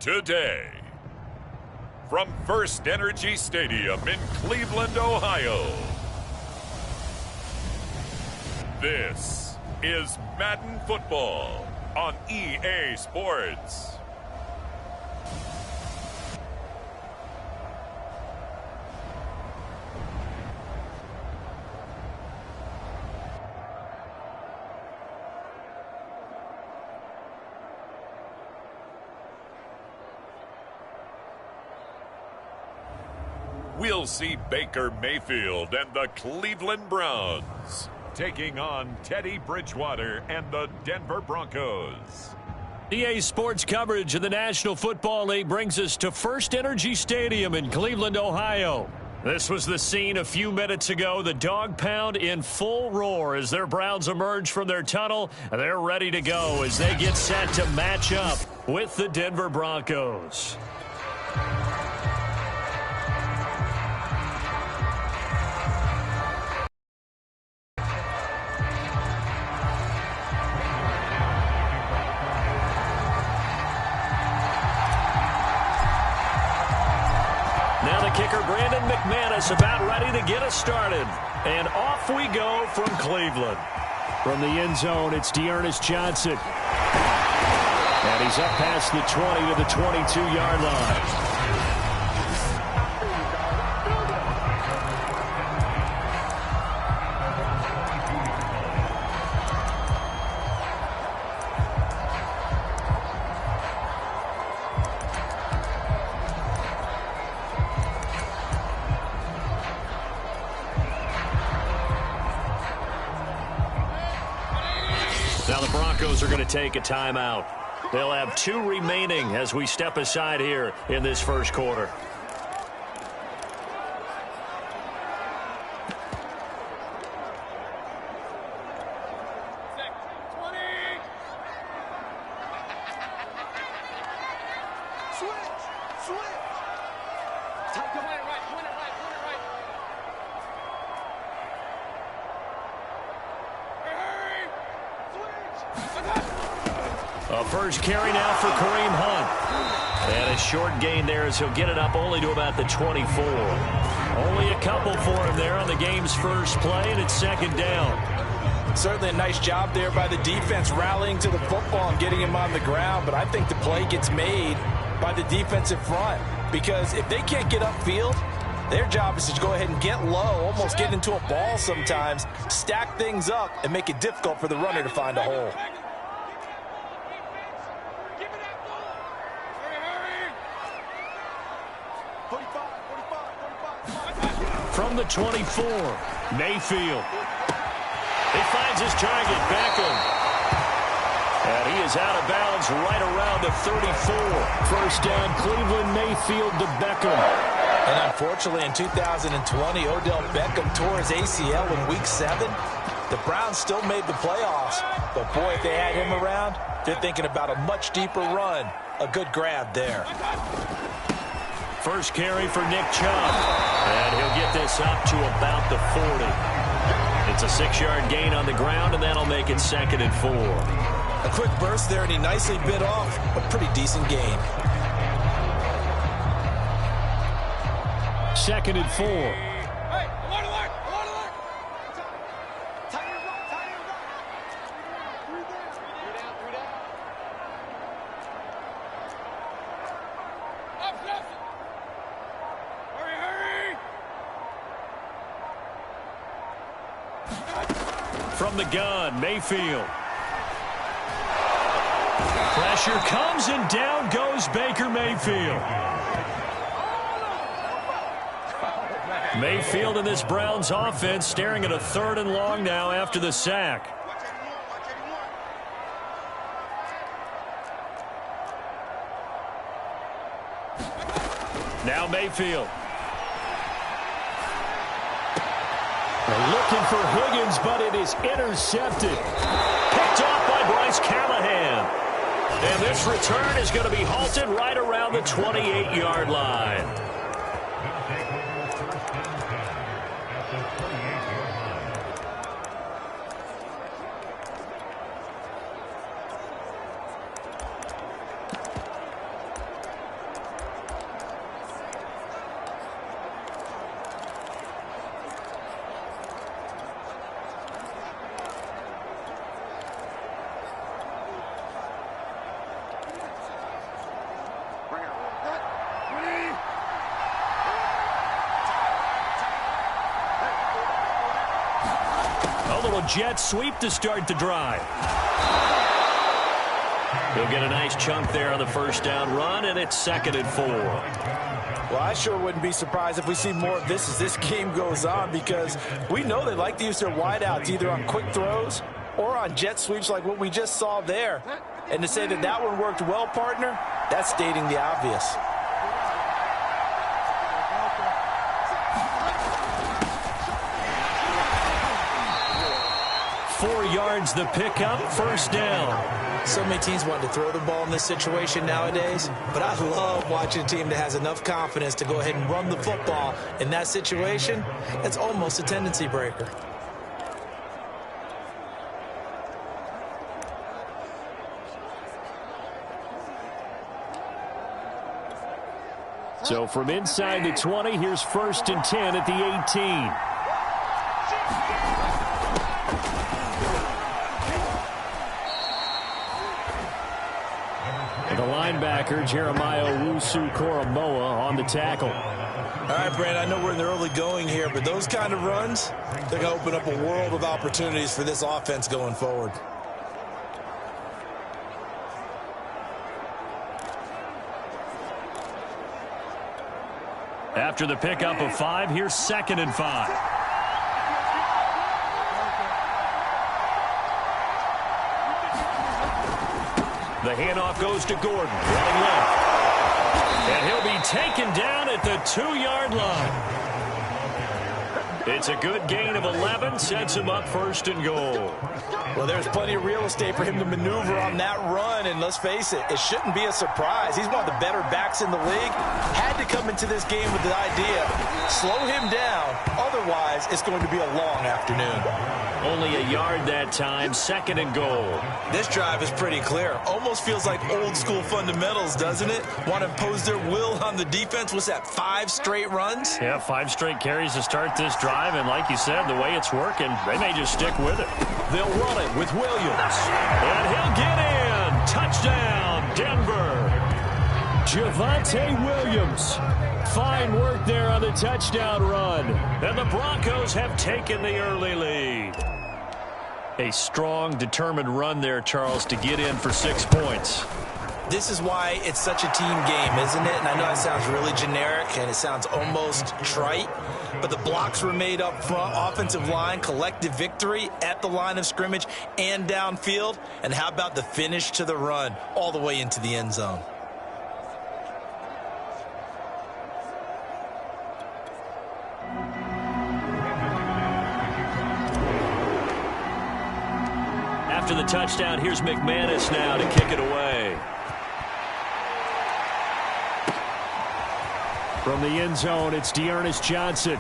today. From First Energy Stadium in Cleveland, Ohio, this is Madden Football on EA Sports. We'll see Baker Mayfield and the Cleveland Browns taking on Teddy Bridgewater and the Denver Broncos. EA Sports coverage of the National Football League brings us to First Energy Stadium in Cleveland, Ohio. This was the scene a few minutes ago. The dog pound in full roar as their Browns emerge from their tunnel. They're ready to go as they get set to match up with the Denver Broncos. About ready to get us started. And off we go from Cleveland. From the end zone, it's Dearness Johnson. And he's up past the 20 to the 22-yard line. Are going to take a timeout. They'll have 2 remaining as we step aside here in this first quarter. First carry now for Kareem Hunt. And a short gain there as he'll get it up only to about the 24. Only a couple for him there on the game's first play, and it's second down. Certainly a nice job there by the defense rallying to the football and getting him on the ground, but I think the play gets made by the defensive front because if they can't get upfield, their job is to go ahead and get low, almost get into a ball sometimes, stack things up, and make it difficult for the runner to find a hole. From the 24, Mayfield. He finds his target, Beckham. And he is out of bounds right around the 34. First down, Cleveland, Mayfield to Beckham. And unfortunately, in 2020, Odell Beckham tore his ACL in Week 7. The Browns still made the playoffs. But, boy, if they had him around, they're thinking about a much deeper run. A good grab there. First carry for Nick Chubb. And he'll get this up to about the 40. It's a 6-yard gain on the ground, and that'll make it 2nd and 4. A quick burst there, and he nicely bit off a pretty decent gain. 2nd and 4. From the gun, Mayfield. Pressure comes and down goes Baker Mayfield. Mayfield in this Browns offense staring at a 3rd and long now after the sack. Now Mayfield. They're looking for Higgins, but it is intercepted. Picked off by Bryce Callahan. And this return is going to be halted right around the 28-yard line. little jet sweep to start the drive. He'll get a nice chunk there on the first down run, and it's 2nd and 4. Well, I sure wouldn't be surprised if we see more of this as this game goes on, because we know they like to use their wideouts either on quick throws or on jet sweeps like what we just saw there. And to say that that one worked well, partner, that's stating the obvious. Four yards the pickup, first down. So many teams want to throw the ball in this situation nowadays, but I love watching a team that has enough confidence to go ahead and run the football in that situation. That's almost a tendency breaker. So from inside the 20, here's 1st and 10 at the 18. And the linebacker, Jeremiah Owusu-Koramoah, on the tackle. All right, Brand, I know we're in the early going here, but those kind of runs, they're going to open up a world of opportunities for this offense going forward. After the pickup of 5, here's 2nd and 5. The handoff goes to Gordon, running left. And he'll be taken down at the 2-yard line. It's a good gain of 11, sets him up 1st and goal. Well, there's plenty of real estate for him to maneuver on that run, and let's face it, it shouldn't be a surprise. He's one of the better backs in the league. Had to come into this game with the idea, slow him down, otherwise it's going to be a long afternoon. Only a yard that time, 2nd and goal. This drive is pretty clear. Almost feels like old school fundamentals, doesn't it? Want to impose their will on the defense. What's that, 5 straight runs? Yeah, 5 straight carries to start this drive, and like you said, the way it's working, they may just stick with it. They'll run it with Williams. And he'll get in. Touchdown, Denver. Javonte Williams. Fine work there on the touchdown run. And the Broncos have taken the early lead. A strong, determined run there, Charles, to get in for 6 points. This is why it's such a team game, isn't it? And I know it sounds really generic and it sounds almost trite, but the blocks were made up front, offensive line, collective victory at the line of scrimmage and downfield. And how about the finish to the run all the way into the end zone? After the touchdown, here's McManus now to kick it away. From the end zone, it's Dearness Johnson.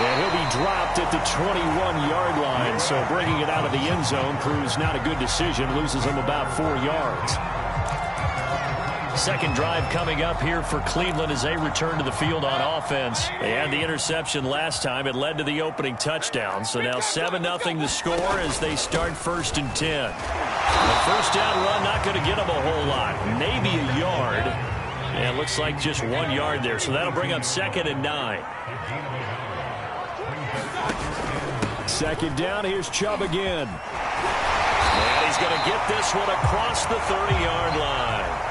And he'll be dropped at the 21-yard line, so bringing it out of the end zone proves not a good decision, loses him about 4 yards. Second drive coming up here for Cleveland as they return to the field on offense. They had the interception last time. It led to the opening touchdown. So now 7-0 the score as they start 1st and 10. The first down run not going to get them a whole lot. Maybe a yard. And it looks like just 1 yard there. So that'll bring up 2nd and 9. Second down. Here's Chubb again. And he's going to get this one across the 30-yard line.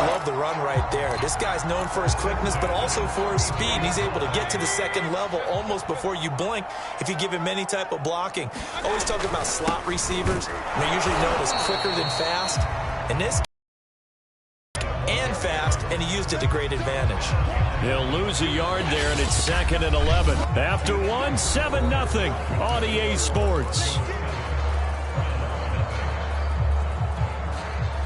Love the run right there. This guy's known for his quickness, but also for his speed. And he's able to get to the second level almost before you blink if you give him any type of blocking. Always talk about slot receivers. They're usually known as quicker than fast. And this and fast, and he used it to great advantage. He'll lose a yard there, and it's 2nd and 11. After one, 7-0 on EA Sports.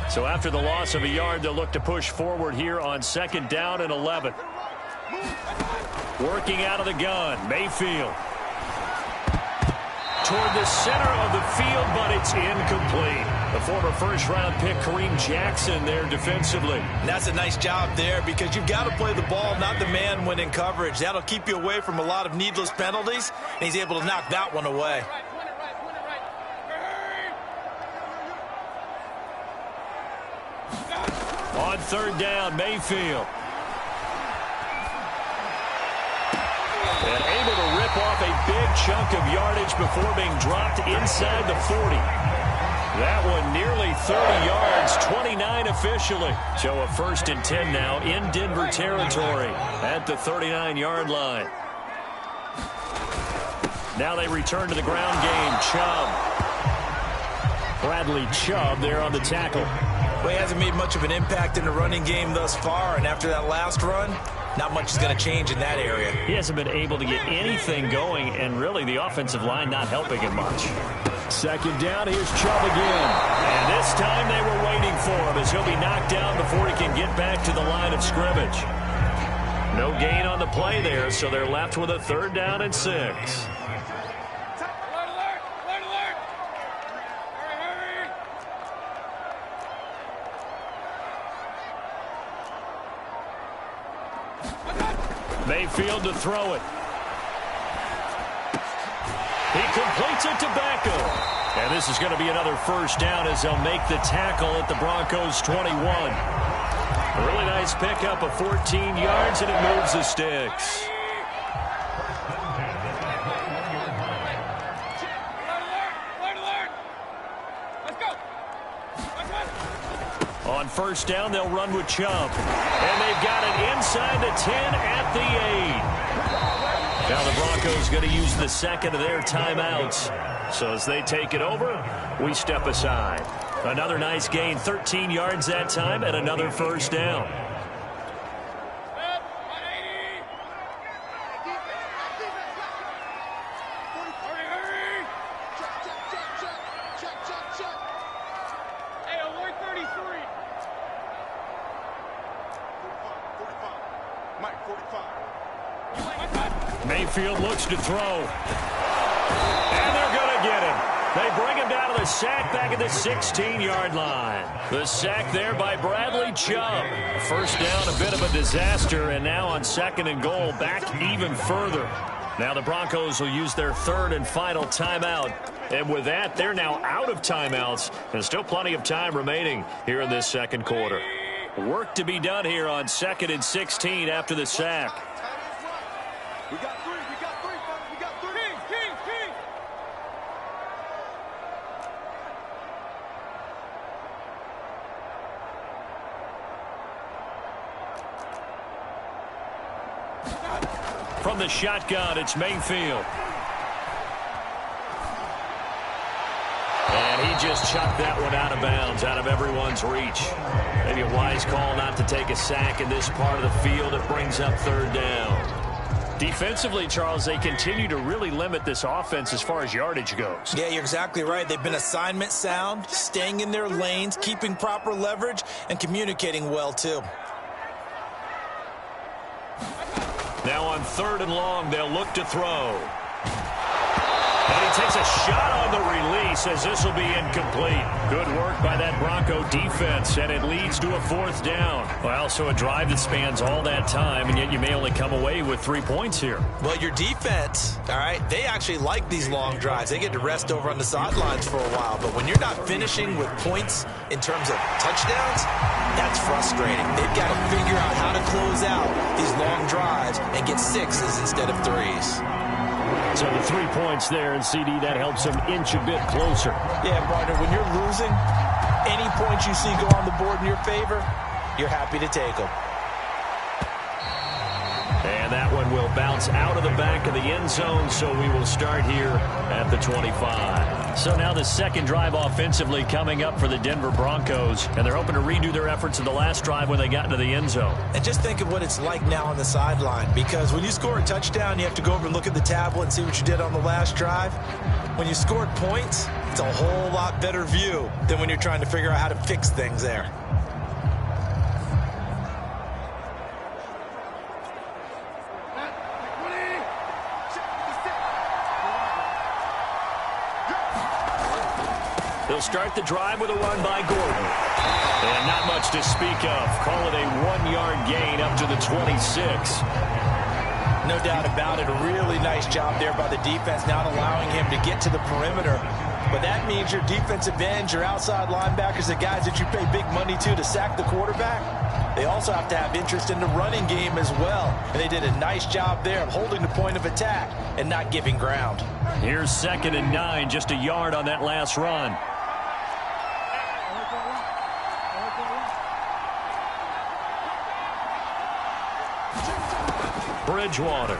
So after the loss of a yard, they'll look to push forward here on 2nd down and 11. Working out of the gun, Mayfield. Toward the center of the field, but it's incomplete. The former first-round pick, Kareem Jackson, there defensively. And that's a nice job there because you've got to play the ball, not the man when in coverage. That'll keep you away from a lot of needless penalties, and he's able to knock that one away. On 3rd down, Mayfield. good chunk of yardage before being dropped inside the 40. That one nearly 30 yards, 29 officially. So a 1st and 10 now in Denver territory at the 39-yard line. Now they return to the ground game. Chubb. Bradley Chubb there on the tackle. Well, he hasn't made much of an impact in the running game thus far, and after that last run, not much is going to change in that area. He hasn't been able to get anything going, and really the offensive line not helping him much. 2nd down, here's Chubb again. And this time they were waiting for him as he'll be knocked down before he can get back to the line of scrimmage. No gain on the play there, so they're left with a 3rd down and 6. Mayfield to throw it. He completes it to Beckham. And this is going to be another 1st down as they'll make the tackle at the Broncos' 21. A really nice pickup of 14 yards, and it moves the sticks. On 1st down, they'll run with Chubb. And they've got it inside the 10 at the 8. Now the Broncos going to use the 2nd of their timeouts. So as they take it over, we step aside. Another nice gain, 13 yards that time, and another 1st down. Mayfield looks to throw. And they're going to get him. They bring him down to the sack back at the 16-yard line. The sack there by Bradley Chubb. 1st down, a bit of a disaster, and now on 2nd and goal, back even further. Now the Broncos will use their 3rd and final timeout. And with that, they're now out of timeouts. And still plenty of time remaining here in this 2nd quarter. Work to be done here on 2nd and 16 after the sack. We got 3, fellas. We got 3. King. From the shotgun, it's Mayfield. And he just chucked that one out of bounds, out of everyone's reach. Maybe a wise call not to take a sack in this part of the field. It brings up 3rd down. Defensively, Charles, they continue to really limit this offense as far as yardage goes. Yeah, you're exactly right. They've been assignment sound, staying in their lanes, keeping proper leverage, and communicating well, too. Now on 3rd and long, they'll look to throw. And he takes a shot on the release as this will be incomplete. Good work by that Bronco defense, and it leads to a 4th down. Well, so a drive that spans all that time, and yet you may only come away with 3 points here. Well, your defense, all right, they actually like these long drives. They get to rest over on the sidelines for a while, but when you're not finishing with points in terms of touchdowns, that's frustrating. They've got to figure out how to close out these long drives and get 6s instead of 3s. So the 3 points there, and CD, that helps them inch a bit closer. Yeah, partner, when you're losing, any points you see go on the board in your favor, you're happy to take them. And that one will bounce out of the back of the end zone, so we will start here at the 25. So now the 2nd drive offensively coming up for the Denver Broncos, and they're hoping to redo their efforts in the last drive when they got into the end zone. And just think of what it's like now on the sideline, because when you score a touchdown, you have to go over and look at the tablet and see what you did on the last drive. When you scored points, it's a whole lot better view than when you're trying to figure out how to fix things there. They'll start the drive with a run by Gordon. And not much to speak of. Call it a 1-yard gain up to the 26. No doubt about it. A really nice job there by the defense, not allowing him to get to the perimeter. But that means your defensive ends, your outside linebackers, the guys that you pay big money to sack the quarterback, they also have to have interest in the running game as well. And they did a nice job there of holding the point of attack and not giving ground. Here's 2nd and 9, just a yard on that last run. Bridgewater.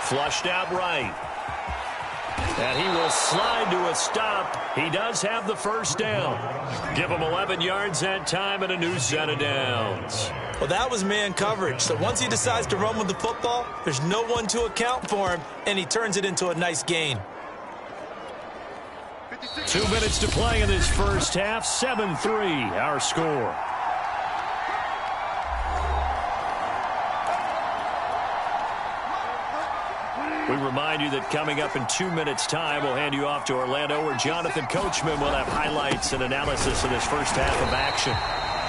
Flushed out right. And he will slide to a stop. He does have the first down. Give him 11 yards that time and a new set of downs. Well, that was man coverage. So once he decides to run with the football, there's no one to account for him, and he turns it into a nice gain. 2 minutes to play in this first half. 7-3, our score. We remind you that coming up in 2 minutes' time, we'll hand you off to Orlando, where Jonathan Coachman will have highlights and analysis of this first half of action.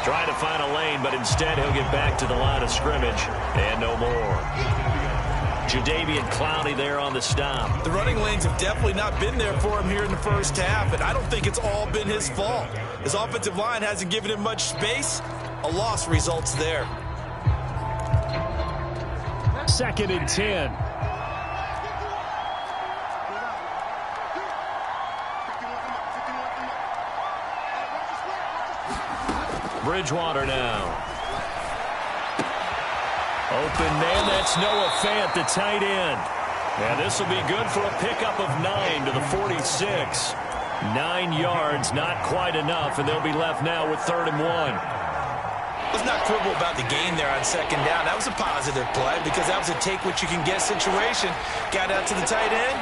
Trying to find a lane, but instead he'll get back to the line of scrimmage and no more. Jadeveon Clowney there on the stop. The running lanes have definitely not been there for him here in the first half, and I don't think it's all been his fault. His offensive line hasn't given him much space. A loss results there. 2nd and 10. Bridgewater now. Open man, that's Noah Fant, the tight end. And this will be good for a pickup of 9 to the 46. 9 yards, not quite enough, and they'll be left now with 3rd and 1. Let's not quibble about the gain there on 2nd down. That was a positive play because that was a take-what-you-can-get situation. Got out to the tight end.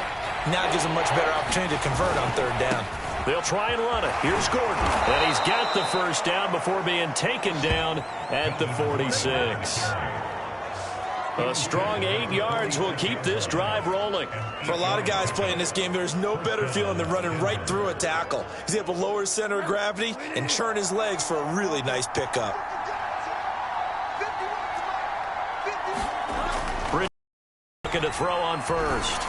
Now it gives a much better opportunity to convert on 3rd down. They'll try and run it. Here's Gordon. And he's got the first down before being taken down at the 46. A strong 8 yards will keep this drive rolling. For a lot of guys playing this game, there's no better feeling than running right through a tackle. He's able to lower his center of gravity and churn his legs for a really nice pickup. Bridge looking to throw on first.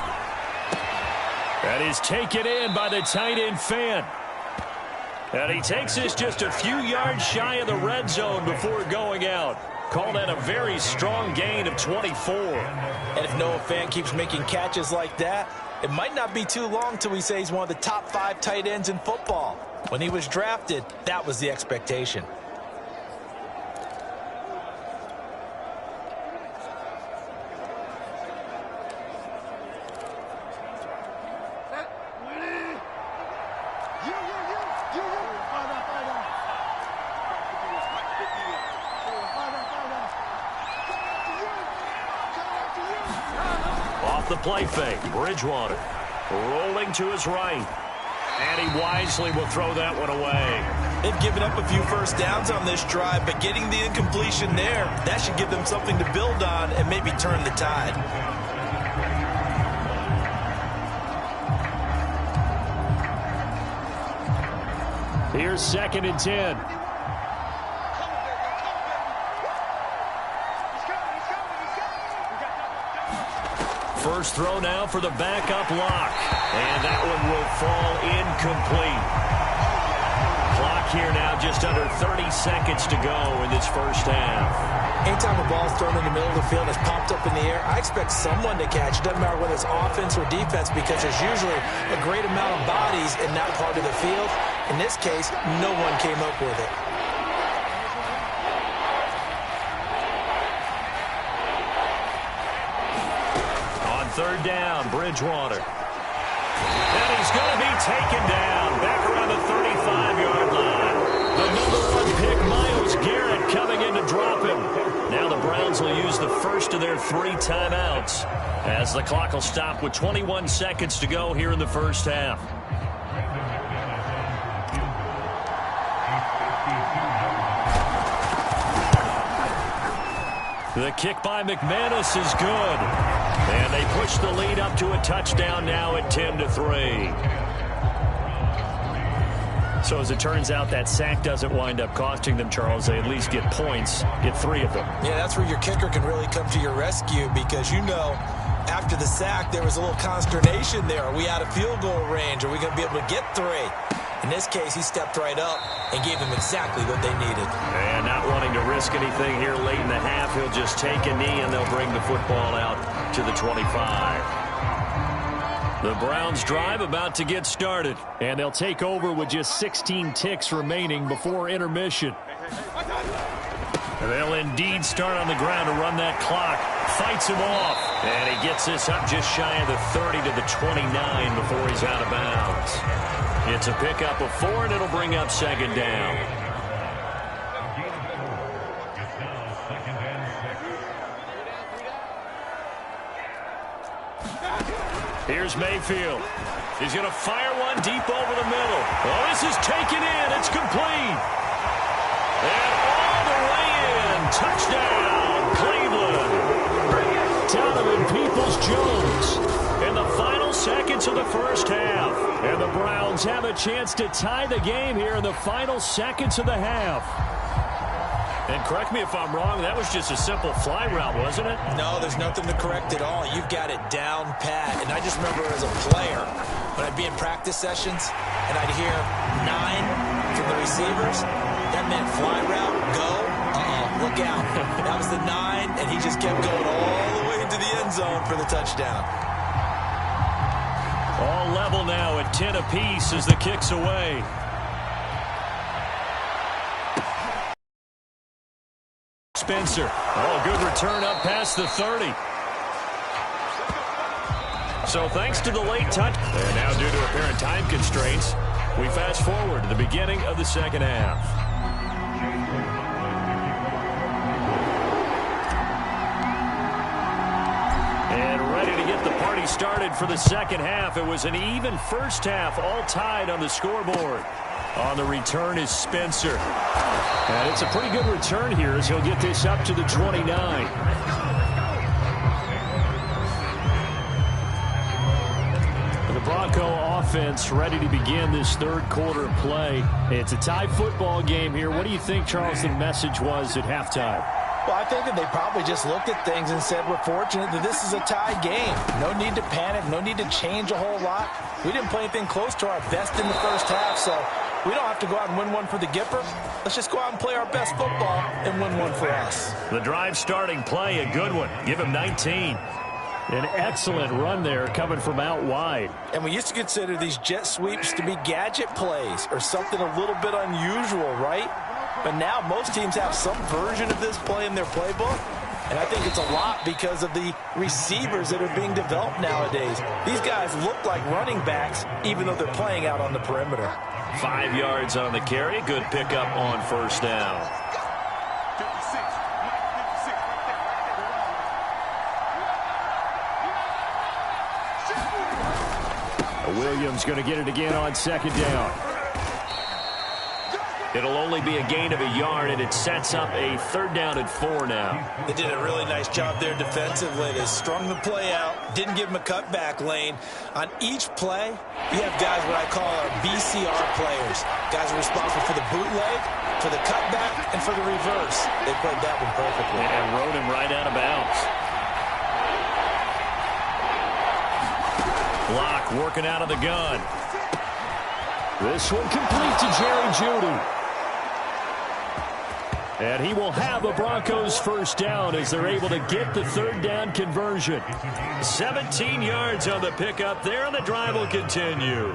That is taken in by the tight end Fant. And he takes this just a few yards shy of the red zone before going out. Call that a very strong gain of 24. And if Noah Fant keeps making catches like that, it might not be too long till we say he's one of the top 5 tight ends in football. When he was drafted, that was the expectation. The play fake. Bridgewater rolling to his right. And he wisely will throw that one away. They've given up a few first downs on this drive, but getting the incompletion there, that should give them something to build on and maybe turn the tide. Here's 2nd and 10. First throw now for the backup lock. And that one will fall incomplete. Clock here now just under 30 seconds to go in this first half. Anytime a ball's thrown in the middle of the field that's popped up in the air, I expect someone to catch. It doesn't matter whether it's offense or defense because there's usually a great amount of bodies in that part of the field. In this case, no one came up with it. 3rd down, Bridgewater. And he's going to be taken down back around the 35-yard line. The #1 pick, Myles Garrett, coming in to drop him. Now the Browns will use the first of their 3 timeouts as the clock will stop with 21 seconds to go here in the first half. The kick by McManus is good. And they push the lead up to a touchdown now at 10-3. So as it turns out, that sack doesn't wind up costing them, Charles. They at least get points, get 3 of them. Yeah, that's where your kicker can really come to your rescue because, you know, after the sack, there was a little consternation there. Are we out of field goal range? Are we going to be able to get 3? In this case, he stepped right up and gave them exactly what they needed. And not wanting to risk anything here late in the half, he'll just take a knee, and they'll bring the football out to the 25. The Browns drive about to get started, and they'll take over with just 16 ticks remaining before intermission. They'll indeed start on the ground to run that clock. Fights him off, and he gets this up just shy of the 30 to the 29 before he's out of bounds. It's a pickup of 4, and it'll bring up second down. Here's Mayfield. He's going to fire one deep over the middle. Oh, this is taken in. It's complete. And all the way in. Touchdown, Cleveland. Donovan Peoples-Jones in the final seconds of the first half. And the Browns have a chance to tie the game here in the final seconds of the half. And correct me if I'm wrong, that was just a simple fly route, wasn't it? No, there's nothing to correct at all. You've got it down pat. And I just remember as a player, when I'd be in practice sessions and I'd hear 9 from the receivers, that meant fly route, go, look out. That was the 9, and he just kept going all the way into the end zone for the touchdown. All level now at 10 apiece as the kick's away. Spencer. Oh, good return up past the 30. So thanks to the late touch, and now due to apparent time constraints, we fast forward to the beginning of the second half. And ready to get the party started for the second half. It was an even first half, all tied on the scoreboard. On the return is Spencer. And it's a pretty good return here as he'll get this up to the 29. The Bronco offense ready to begin this third quarter of play. It's a tie football game here. What do you think, Charles, the message was at halftime? Well, I think that they probably just looked at things and said, we're fortunate that this is a tie game. No need to panic. No need to change a whole lot. We didn't play anything close to our best in the first half, so we don't have to go out and win one for the Gipper. Let's just go out and play our best football and win one for us. The drive starting play, a good one. Give him 19. An excellent run there coming from out wide. And we used to consider these jet sweeps to be gadget plays or something a little bit unusual, right? But now most teams have some version of this play in their playbook. And I think it's a lot because of the receivers that are being developed nowadays. These guys look like running backs even though they're playing out on the perimeter. 5 yards on the carry. Good pickup on first down. Williams going to get it again on second down. It'll only be a gain of a yard, and it sets up a third down and 4 now. They did a really nice job there defensively. They strung the play out, didn't give them a cutback lane. On each play, you have guys what I call our BCR players. Guys are responsible for the bootleg, for the cutback, and for the reverse. They played that one perfectly. And rode him right out of bounds. Block working out of the gun. This one complete to Jerry Jeudy. And he will have a Broncos first down as they're able to get the third down conversion. 17 yards on the pickup there, and the drive will continue.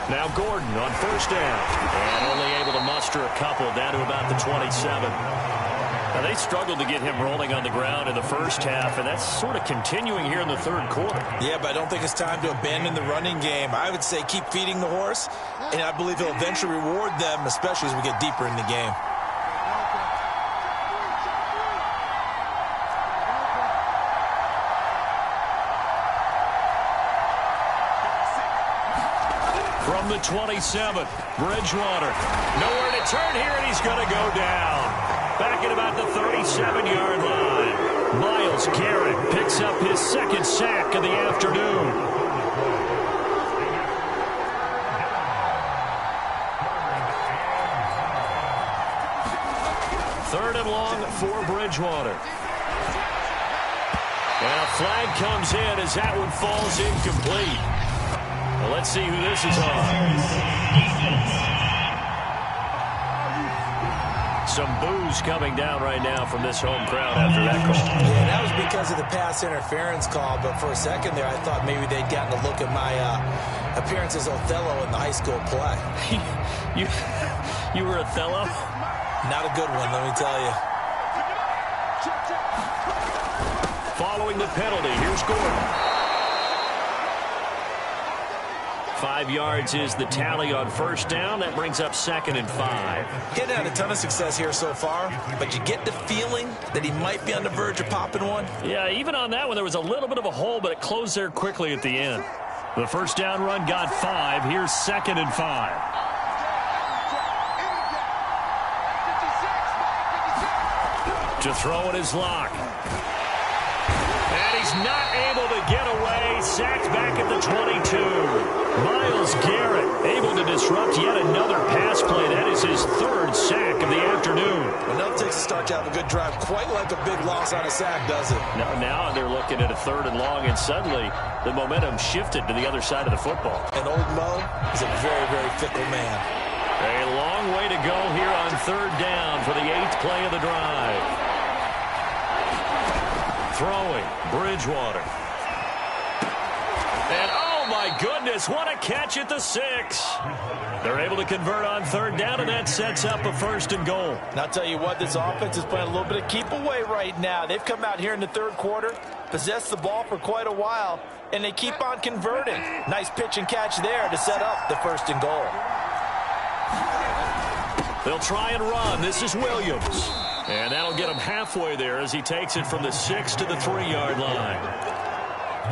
Now Gordon on first down. And only able to muster a couple down to about the 27. Now, they struggled to get him rolling on the ground in the first half, and that's sort of continuing here in the third quarter. Yeah, but I don't think it's time to abandon the running game. I would say keep feeding the horse, and I believe he'll eventually reward them, especially as we get deeper in the game. From the 27, Bridgewater. Nowhere to turn here, and he's going to go down. Back at about the 37-yard line. Myles Garrett picks up his second sack of the afternoon. Third and long for Bridgewater. And a flag comes in as that one falls incomplete. Well, let's see who this is on. Some boos coming down right now from this home crowd after that call. Yeah, that was because of the pass interference call, but for a second there, I thought maybe they'd gotten a look at my appearance as Othello in the high school play. You were Othello? Not a good one, let me tell you. Following the penalty, here's Gordon. 5 yards is the tally on first down. That brings up 2nd and 5. He hadn't had a ton of success here so far, but you get the feeling that he might be on the verge of popping one. Yeah, even on that one, there was a little bit of a hole, but it closed there quickly at the end. The first down run got 5. Here's 2nd and 5. To throw it is Locke. And he's not able to get away. Sacked back at the 22. Myles Garrett able to disrupt yet another pass play. That is his 3rd sack of the afternoon. Well, now it takes a start to have a good drive. Quite like a big loss on a sack, does it? Now they're looking at a 3rd and long, and suddenly the momentum shifted to the other side of the football. And old Mo is a very, very fickle man. A long way to go here on 3rd down for the 8th play of the drive. Throwing, Bridgewater. And oh my goodness, what a catch at the 6. They're able to convert on 3rd down, and that sets up a 1st and goal. And I'll tell you what, this offense is playing a little bit of keep away right now. They've come out here in the 3rd quarter, possessed the ball for quite a while, and they keep on converting. Nice pitch and catch there to set up the 1st and goal. They'll try and run. This is Williams. And that'll get him halfway there as he takes it from the 6 to the 3-yard line.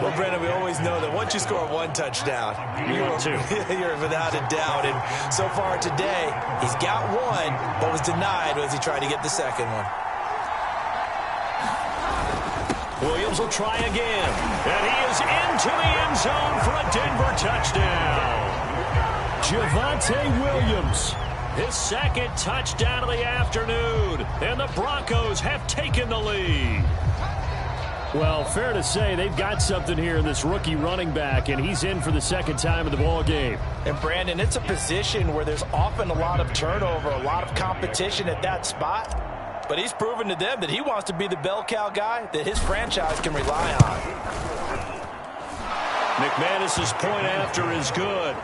Well, Brandon, we always know that once you score 1 touchdown, you're without a doubt. And so far today, he's got 1, but was denied as he tried to get the 2nd one. Williams will try again. And he is into the end zone for a Denver touchdown. Javonte Williams. His 2nd touchdown of the afternoon, and the Broncos have taken the lead. Well, fair to say they've got something here in this rookie running back, and he's in for the 2nd time in the ball game. And, Brandon, it's a position where there's often a lot of turnover, a lot of competition at that spot. But he's proven to them that he wants to be the bell cow guy that his franchise can rely on. McManus's point after is good.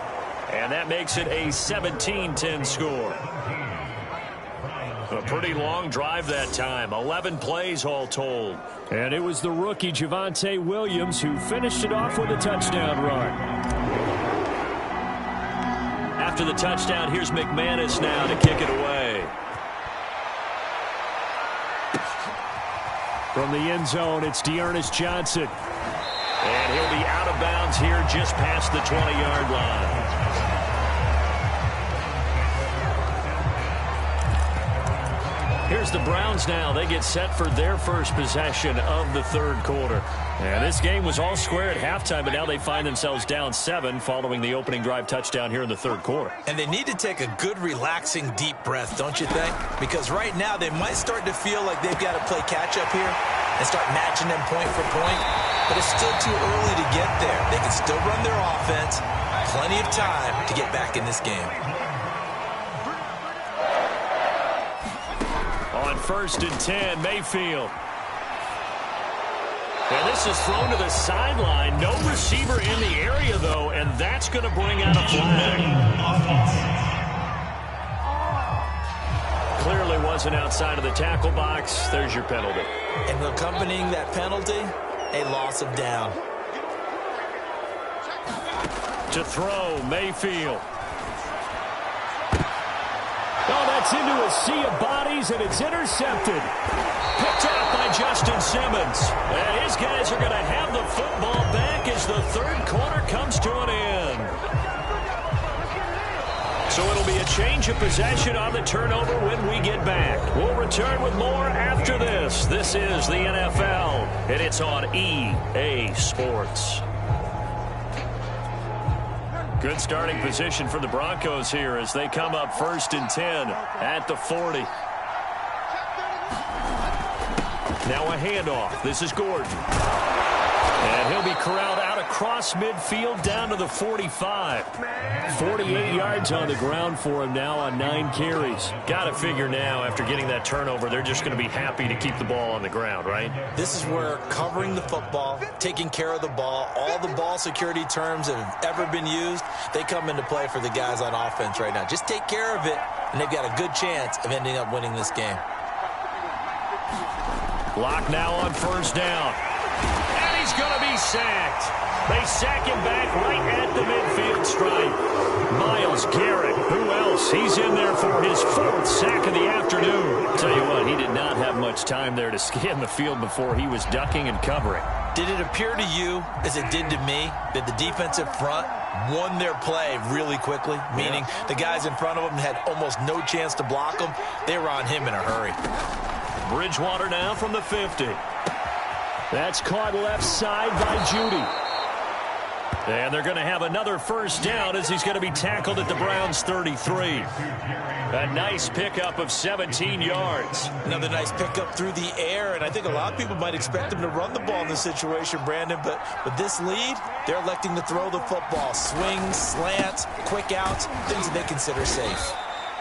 And that makes it a 17-10 score. A pretty long drive that time. 11 plays all told. And it was the rookie Javonte Williams who finished it off with a touchdown run. After the touchdown, here's McManus now to kick it away. From the end zone, it's Dearness Johnson. And he'll be out of bounds here just past the 20-yard line. Here's the Browns now. They get set for their first possession of the 3rd quarter. And this game was all square at halftime, but now they find themselves down 7 following the opening drive touchdown here in the 3rd quarter. And they need to take a good, relaxing, deep breath, don't you think? Because right now they might start to feel like they've got to play catch-up here and start matching them point for point. But it's still too early to get there. They can still run their offense. Plenty of time to get back in this game. On 1st and 10, Mayfield. And this is thrown to the sideline. No receiver in the area, though, and that's going to bring out a flag. Clearly wasn't outside of the tackle box. There's your penalty. And accompanying that penalty, a loss of down. To throw, Mayfield. Oh, that's into a sea of bodies, and it's intercepted. Picked off by Justin Simmons. And his guys are going to have the football back as the 3rd quarter comes to an end. So it'll be a change of possession on the turnover when we get back. We'll return with more after this. This is the NFL, and it's on EA Sports. Good starting position for the Broncos here as they come up 1st and 10 at the 40. Now a handoff. This is Gordon. And he'll be corralled out across midfield down to the 45. 48 yards on the ground for him now on 9 carries. Got to figure now, after getting that turnover, they're just going to be happy to keep the ball on the ground, right? This is where covering the football, taking care of the ball, all the ball security terms that have ever been used, they come into play for the guys on offense right now. Just take care of it, and they've got a good chance of ending up winning this game. Clock now on first down. And he's going to be sacked. They sack him back right at the midfield stripe. Myles Garrett, who else? He's in there for his 4th sack of the afternoon. Tell you what, he did not have much time there to scan the field before he was ducking and covering. Did it appear to you, as it did to me, that the defensive front won their play really quickly? Meaning the guys in front of them had almost no chance to block them. They were on him in a hurry. Bridgewater now from the 50. That's caught left side by Judy. And they're going to have another first down as he's going to be tackled at the Browns' 33. A nice pickup of 17 yards. Another nice pickup through the air, and I think a lot of people might expect him to run the ball in this situation, Brandon, but with this lead, they're electing to throw the football. Swings, slants, quick outs, things that they consider safe.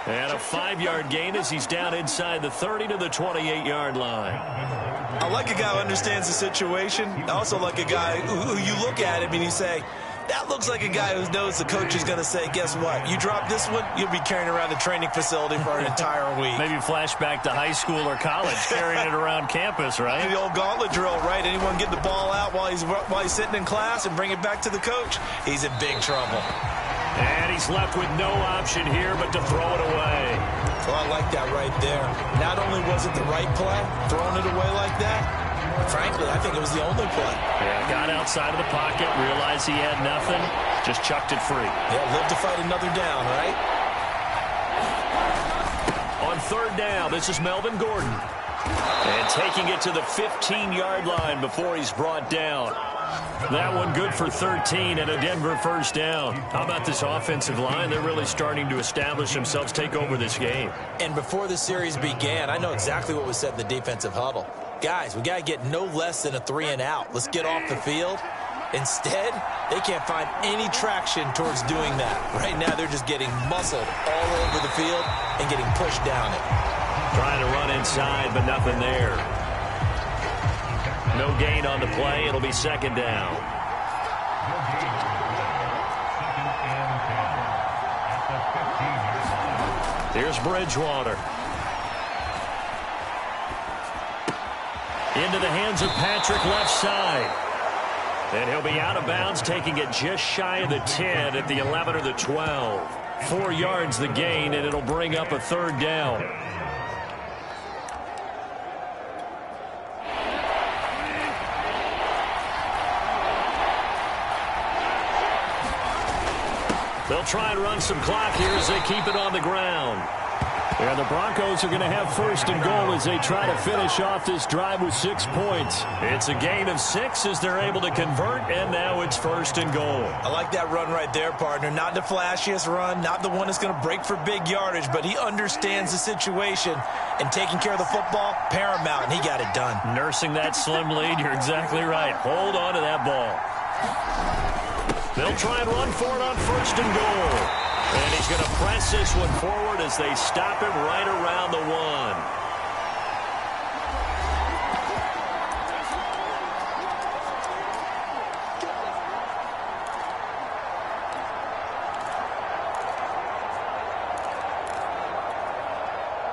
And a 5-yard gain as he's down inside the 30 to the 28-yard line. I like a guy who understands the situation. I also like a guy who you look at him and you say, that looks like a guy who knows the coach is going to say, guess what? You drop this one, you'll be carrying around the training facility for an entire week. Maybe flashback to high school or college, carrying it around campus, right? The old gauntlet drill, right? Anyone get the ball out while he's sitting in class and bring it back to the coach, he's in big trouble. And he's left with no option here but to throw it away. Well, I like that right there. Not only was it the right play, throwing it away like that, but frankly, I think it was the only play. Yeah, got outside of the pocket, realized he had nothing, just chucked it free. Yeah, live to fight another down, right? On third down, this is Melvin Gordon. And taking it to the 15-yard line before he's brought down. That one good for 13 and a Denver first down. How about this offensive line? They're really starting to establish themselves, take over this game. And before the series began, I know exactly what was said in the defensive huddle. Guys, we got to get no less than a 3-and-out. Let's get off the field. Instead, they can't find any traction towards doing that. Right now, they're just getting muscled all over the field and getting pushed down it. Trying to run inside, but nothing there. No gain on the play. It'll be second down. Here's Bridgewater. Into the hands of Patrick left side. And he'll be out of bounds, taking it just shy of the 10 at the 11 or the 12. 4 yards the gain, and it'll bring up a third down. They'll try and run some clock here as they keep it on the ground. And the Broncos are going to have first and goal as they try to finish off this drive with 6 points. It's a gain of 6 as they're able to convert, and now it's first and goal. I like that run right there, partner. Not the flashiest run, not the one that's going to break for big yardage, but he understands the situation, and taking care of the football, paramount, and he got it done. Nursing that slim lead, you're exactly right. Hold on to that ball. They'll try and run for it on first and goal. And he's going to press this one forward as they stop him right around the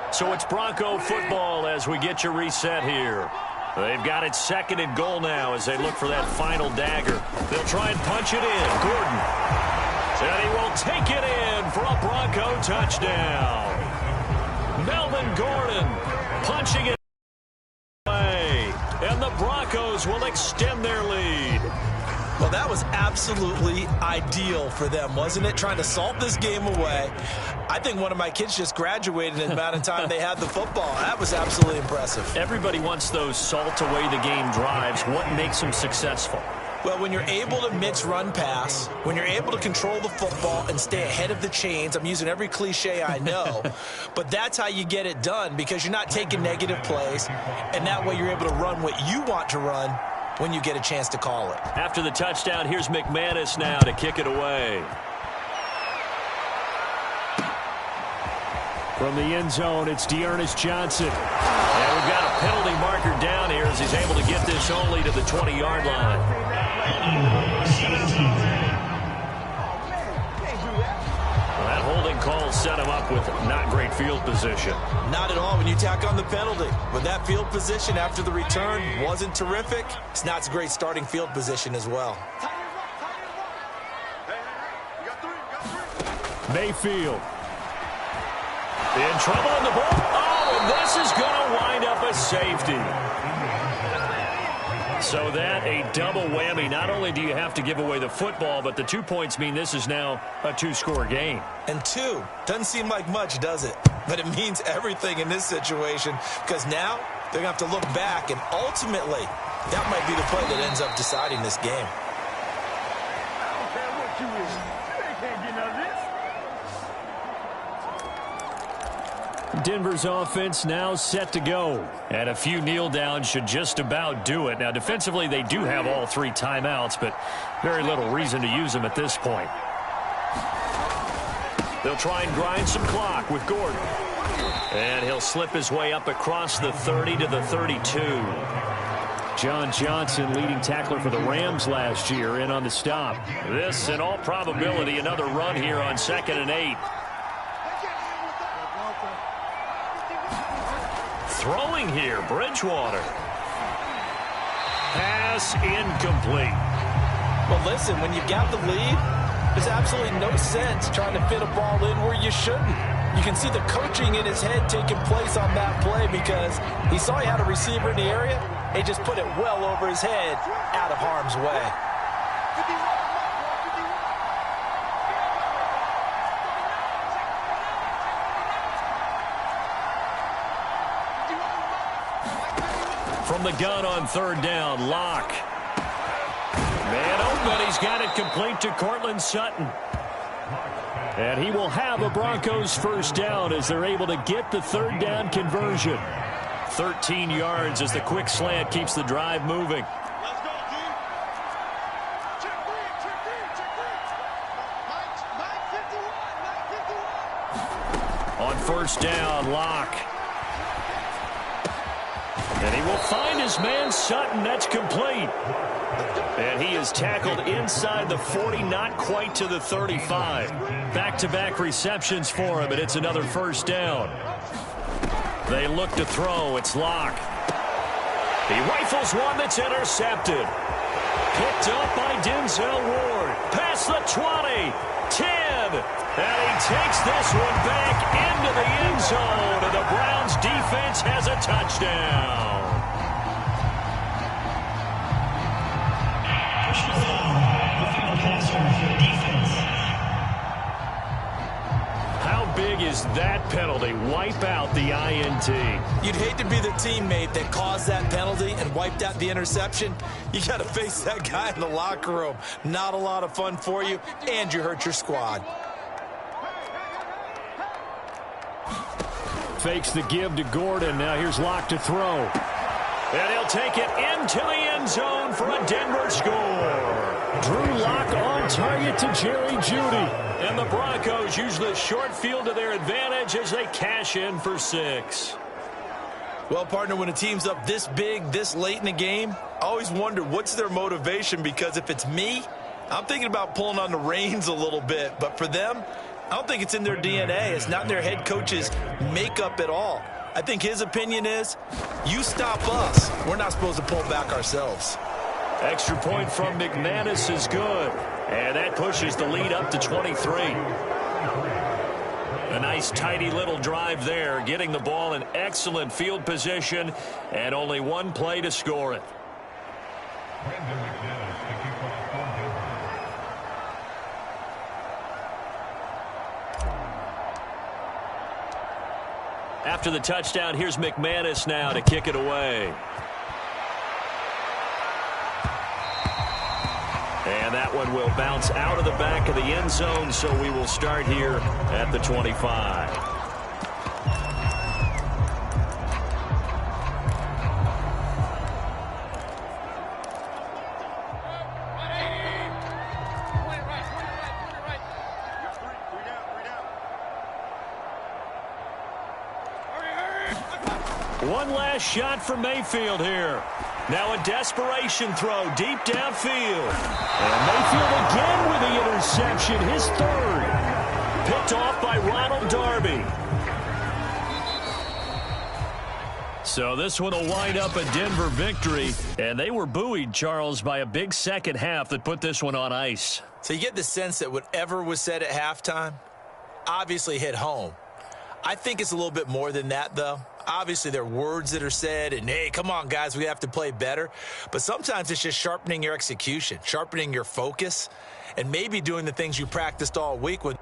1. So it's Bronco football as we get you reset here. They've got it second and goal now as they look for that final dagger. They'll try and punch it in. Gordon. And he will take it in for a Bronco touchdown. Melvin Gordon punching it away. And the Broncos will extend their lead. Well, that was absolutely ideal for them, wasn't it? Trying to salt this game away. I think one of my kids just graduated in the amount of time they had the football. That was absolutely impressive. Everybody wants those salt away the game drives. What makes them successful? Well, when you're able to mix run pass, when you're able to control the football and stay ahead of the chains, I'm using every cliche I know, but that's how you get it done because you're not taking negative plays, and that way you're able to run what you want to run when you get a chance to call it. After the touchdown, here's McManus now to kick it away. From the end zone, it's Dearness Johnson. And we've got a penalty marker down here as he's able to get this only to the 20-yard line. Well, that holding call set him up with not great field position. Not at all when you tack on the penalty. With that field position after the return wasn't terrific, it's not a great starting field position as well. Mayfield. In trouble on the ball. Oh, and this is going to wind up a safety. So that a double whammy. Not only do you have to give away the football, but the 2 points mean this is now a two-score game. And 2 doesn't seem like much, does it? But it means everything in this situation because now they're going to have to look back, and ultimately that might be the play that ends up deciding this game. I don't care what you is. You ain't can't get none of this. Denver's offense now set to go. And a few kneel downs should just about do it. Now, defensively, they do have all 3 timeouts, but very little reason to use them at this point. They'll try and grind some clock with Gordon. And he'll slip his way up across the 30 to the 32. John Johnson, leading tackler for the Rams last year, in on the stop. This, in all probability, another run here on 2nd and 8. Throwing here, Bridgewater. Pass incomplete. Well, listen, when you've got the lead, there's absolutely no sense trying to fit a ball in where you shouldn't. You can see the coaching in his head taking place on that play because he saw he had a receiver in the area and he just put it well over his head out of harm's way. From the gun on 3rd down, Locke. Man open, he's got it complete to Cortland Sutton. And he will have a Broncos first down as they're able to get the 3rd down conversion. 13 yards as the quick slant keeps the drive moving. Let's go, G. Check three, check three, check three. 951. On 1st down, Locke. And he will find his man Sutton. That's complete. And he is tackled inside the 40, not quite to the 35. Back-to-back receptions for him, and it's another 1st down. They look to throw. It's Locke. He rifles one that's intercepted. Picked up by Denzel Ward. Past the 20, 10. And he takes this one back into the end zone. And the Browns defense has a touchdown. How big is that penalty? Wipe out the INT. You'd hate to be the teammate that caused that penalty and wiped out the interception. You got to face that guy in the locker room. Not a lot of fun for you, and you hurt your squad. Fakes the give to Gordon. Now here's Locke to throw. And he'll take it into the end zone for a Denver score. Drew Locke on target to Jerry Jeudy. And the Broncos use the short field to their advantage as they cash in for 6. Well, partner, when a team's up this big, this late in the game, I always wonder what's their motivation, because if it's me, I'm thinking about pulling on the reins a little bit. But for them, I don't think it's in their DNA. It's not in their head coach's makeup at all. I think his opinion is, you stop us. We're not supposed to pull back ourselves. Extra point from McManus is good. And that pushes the lead up to 23. A nice, tidy little drive there, getting the ball in excellent field position, and only one play to score it. After the touchdown, here's McManus now to kick it away. And that one will bounce out of the back of the end zone, so we will start here at the 25. One last shot from Mayfield here. Now a desperation throw deep downfield. And Mayfield again with the interception, his third. Picked off by Ronald Darby. So this one will wind up a Denver victory. And they were buoyed, Charles, by a big second half that put this one on ice. So you get the sense that whatever was said at halftime obviously hit home. I think it's a little bit more than that, though. Obviously, there are words that are said, and, hey, come on, guys, we have to play better. But sometimes it's just sharpening your execution, sharpening your focus, and maybe doing the things you practiced all week with.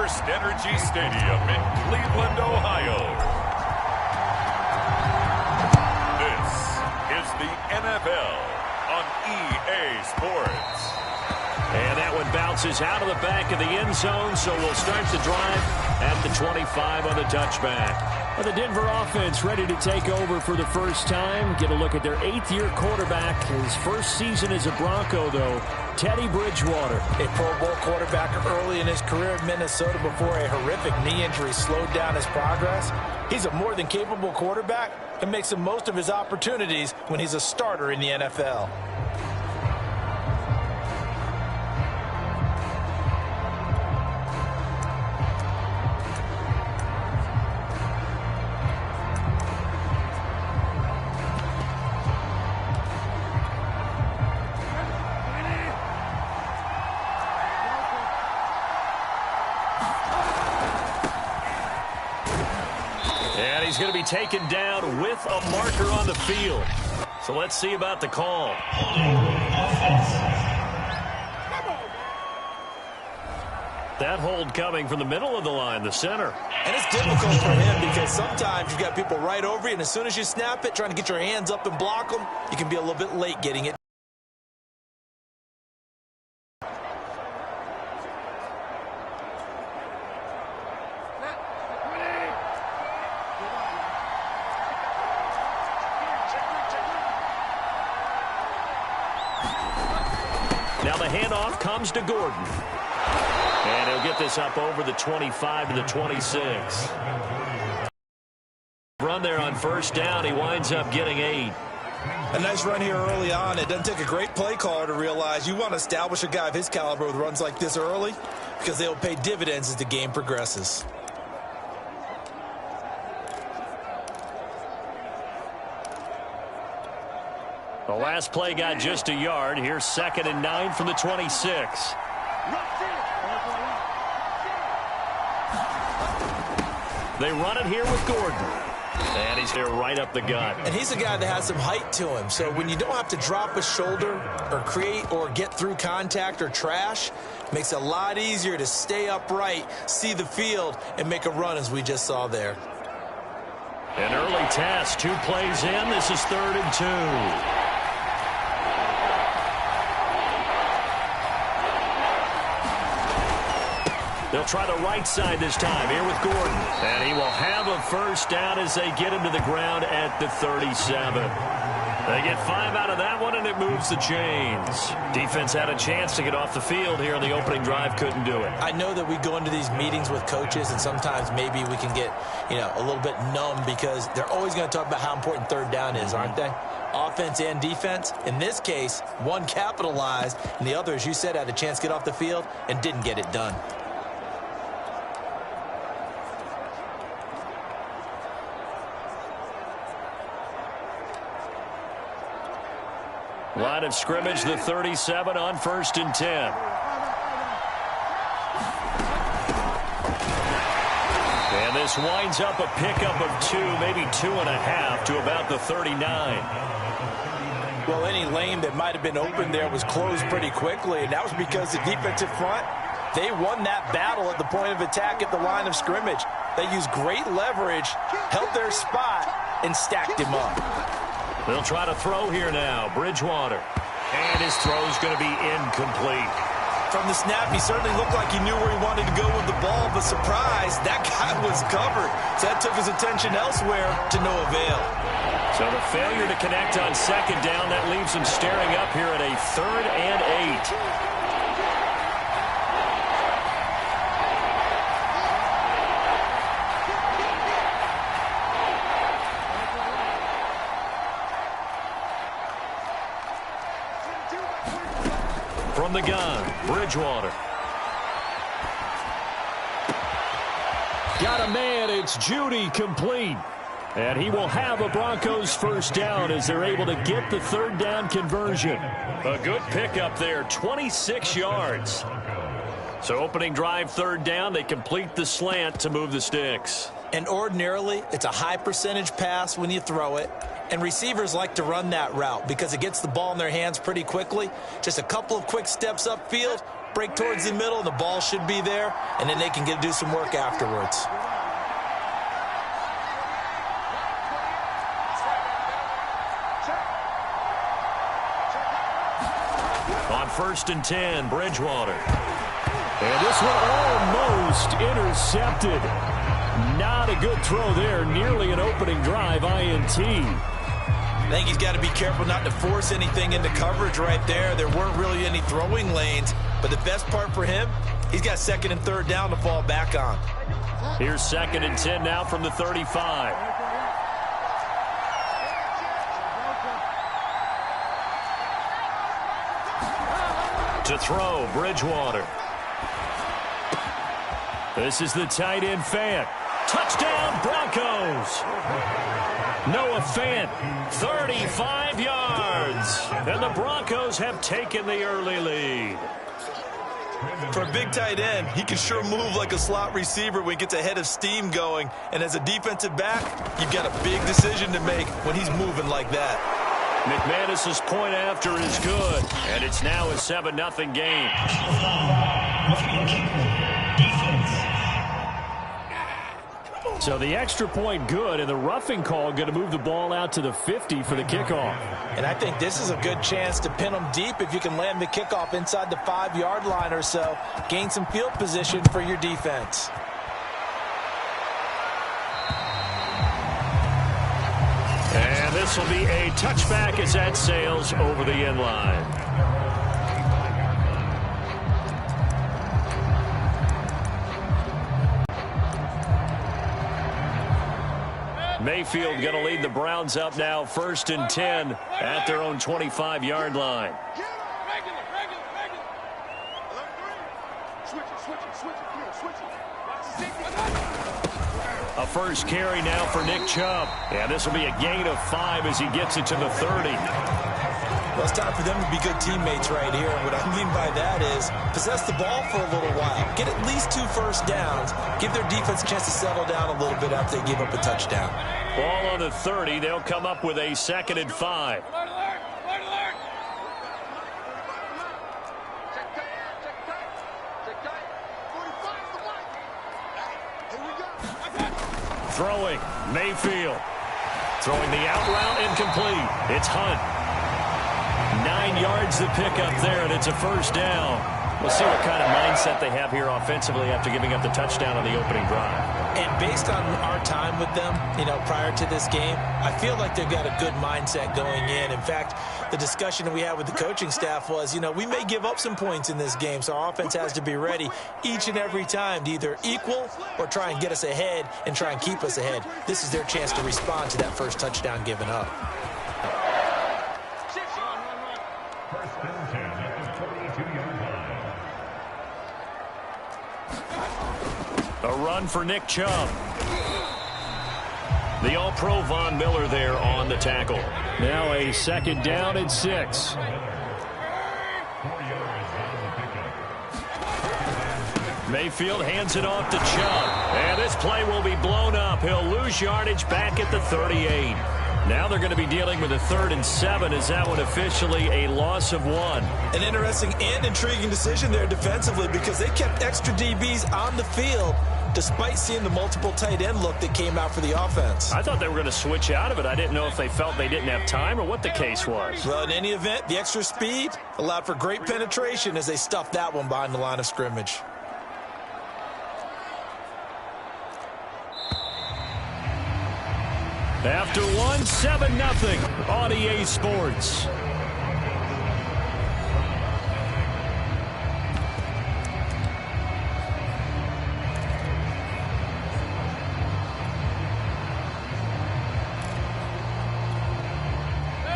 First Energy Stadium in Cleveland, Ohio. This is the NFL on EA Sports. And that one bounces out of the back of the end zone, so we'll start the drive at the 25 on the touchback. Well, the Denver offense ready to take over for the first time. Get a look at their 8th-year quarterback. His first season as a Bronco, though, Teddy Bridgewater. A Pro Bowl quarterback early in his career in Minnesota before a horrific knee injury slowed down his progress. He's a more than capable quarterback and makes the most of his opportunities when he's a starter in the NFL. He's going to be taken down with a marker on the field. So let's see about the call. That hold coming from the middle of the line, the center. And it's difficult for him because sometimes you've got people right over you, and as soon as you snap it, trying to get your hands up and block them, you can be a little bit late getting it. Now the handoff comes to Gordon. And he'll get this up over the 25 to the 26. Run there on first down. He winds up getting 8. A nice run here early on. It doesn't take a great play caller to realize you want to establish a guy of his caliber with runs like this early because they will pay dividends as the game progresses. The last play got just a yard. Here's 2nd and 9 from the 26. They run it here with Gordon. And he's there right up the gut. And he's a guy that has some height to him. So when you don't have to drop a shoulder or create or get through contact or trash, makes it a lot easier to stay upright, see the field, and make a run as we just saw there. An early test. 2 plays in. This is 3rd and 2. They'll try the right side this time here with Gordon. And he will have a first down as they get him to the ground at the 37. They get 5 out of that one, and it moves the chains. Defense had a chance to get off the field here on the opening drive, couldn't do it. I know that we go into these meetings with coaches, and sometimes maybe we can get, a little bit numb because they're always going to talk about how important 3rd down is, aren't they? Offense and defense. In this case, one capitalized, and the other, as you said, had a chance to get off the field and didn't get it done. Line of scrimmage, the 37 on 1st and 10. And this winds up a pickup of 2, maybe 2.5 to about the 39. Well, any lane that might have been open there was closed pretty quickly, and that was because the defensive front, they won that battle at the point of attack at the line of scrimmage. They used great leverage, held their spot, and stacked him up. They'll try to throw here now. Bridgewater. And his throw's going to be incomplete. From the snap, he certainly looked like he knew where he wanted to go with the ball, but surprise, that guy was covered. So that took his attention elsewhere to no avail. So the failure to connect on 2nd down, that leaves him staring up here at a 3rd and 8. From the gun, Bridgewater. Got a man, it's Judy, complete. And he will have a Broncos first down as they're able to get the 3rd down conversion. A good pickup there, 26 yards. So opening drive 3rd down, they complete the slant to move the sticks. And ordinarily, it's a high percentage pass when you throw it. And receivers like to run that route because it gets the ball in their hands pretty quickly. Just a couple of quick steps upfield, break towards the middle, and the ball should be there, and then they can do some work afterwards. On 1st and 10, Bridgewater. And this one almost intercepted. Not a good throw there. Nearly an opening drive, INT. I think he's got to be careful not to force anything into coverage right there. There weren't really any throwing lanes. But the best part for him, he's got 2nd and 3rd down to fall back on. Here's 2nd and 10 now from the 35. To throw, Bridgewater. This is the tight end Fant. Touchdown, Broncos. Noah Fant, 35 yards. And the Broncos have taken the early lead. For a big tight end, he can sure move like a slot receiver when he gets a head of steam going. And as a defensive back, you've got a big decision to make when he's moving like that. McManus's point after is good, and it's now a 7-0 game. So the extra point good, and the roughing call going to move the ball out to the 50 for the kickoff. And I think this is a good chance to pin them deep if you can land the kickoff inside the 5-yard line or so. Gain some field position for your defense. And this will be a touchback as that sails over the end line. Mayfield going to lead the Browns up now, 1st and 10 at their own 25-yard line. A first carry now for Nick Chubb. And this will be a gain of 5 as he gets it to the 30. Well, it's time for them to be good teammates right here. And what I mean by that is possess the ball for a little while. Get at least 2 first downs. Give their defense a chance to settle down a little bit after they give up a touchdown. Ball on the 30. They'll come up with a 2nd and 5. Throwing, Mayfield. Throwing the out route, incomplete. It's Hunt. 9 yards to pick up there, and it's a first down. We'll see what kind of mindset they have here offensively after giving up the touchdown on the opening drive. And based on our time with them, prior to this game, I feel like they've got a good mindset going in. In fact, the discussion we had with the coaching staff was, we may give up some points in this game, so our offense has to be ready each and every time to either equal or try and get us ahead and try and keep us ahead. This is their chance to respond to that first touchdown given up. A run for Nick Chubb. The All-Pro Von Miller there on the tackle. Now a 2nd down and 6. Mayfield hands it off to Chubb. And this play will be blown up. He'll lose yardage back at the 38. Now they're going to be dealing with a 3rd and 7. Is that one officially a loss of 1? An interesting and intriguing decision there defensively because they kept extra DBs on the field despite seeing the multiple tight end look that came out for the offense. I thought they were going to switch out of it. I didn't know if they felt they didn't have time or what the case was. Well, in any event, the extra speed allowed for great penetration as they stuffed that one behind the line of scrimmage. After 7-0 on EA Sports.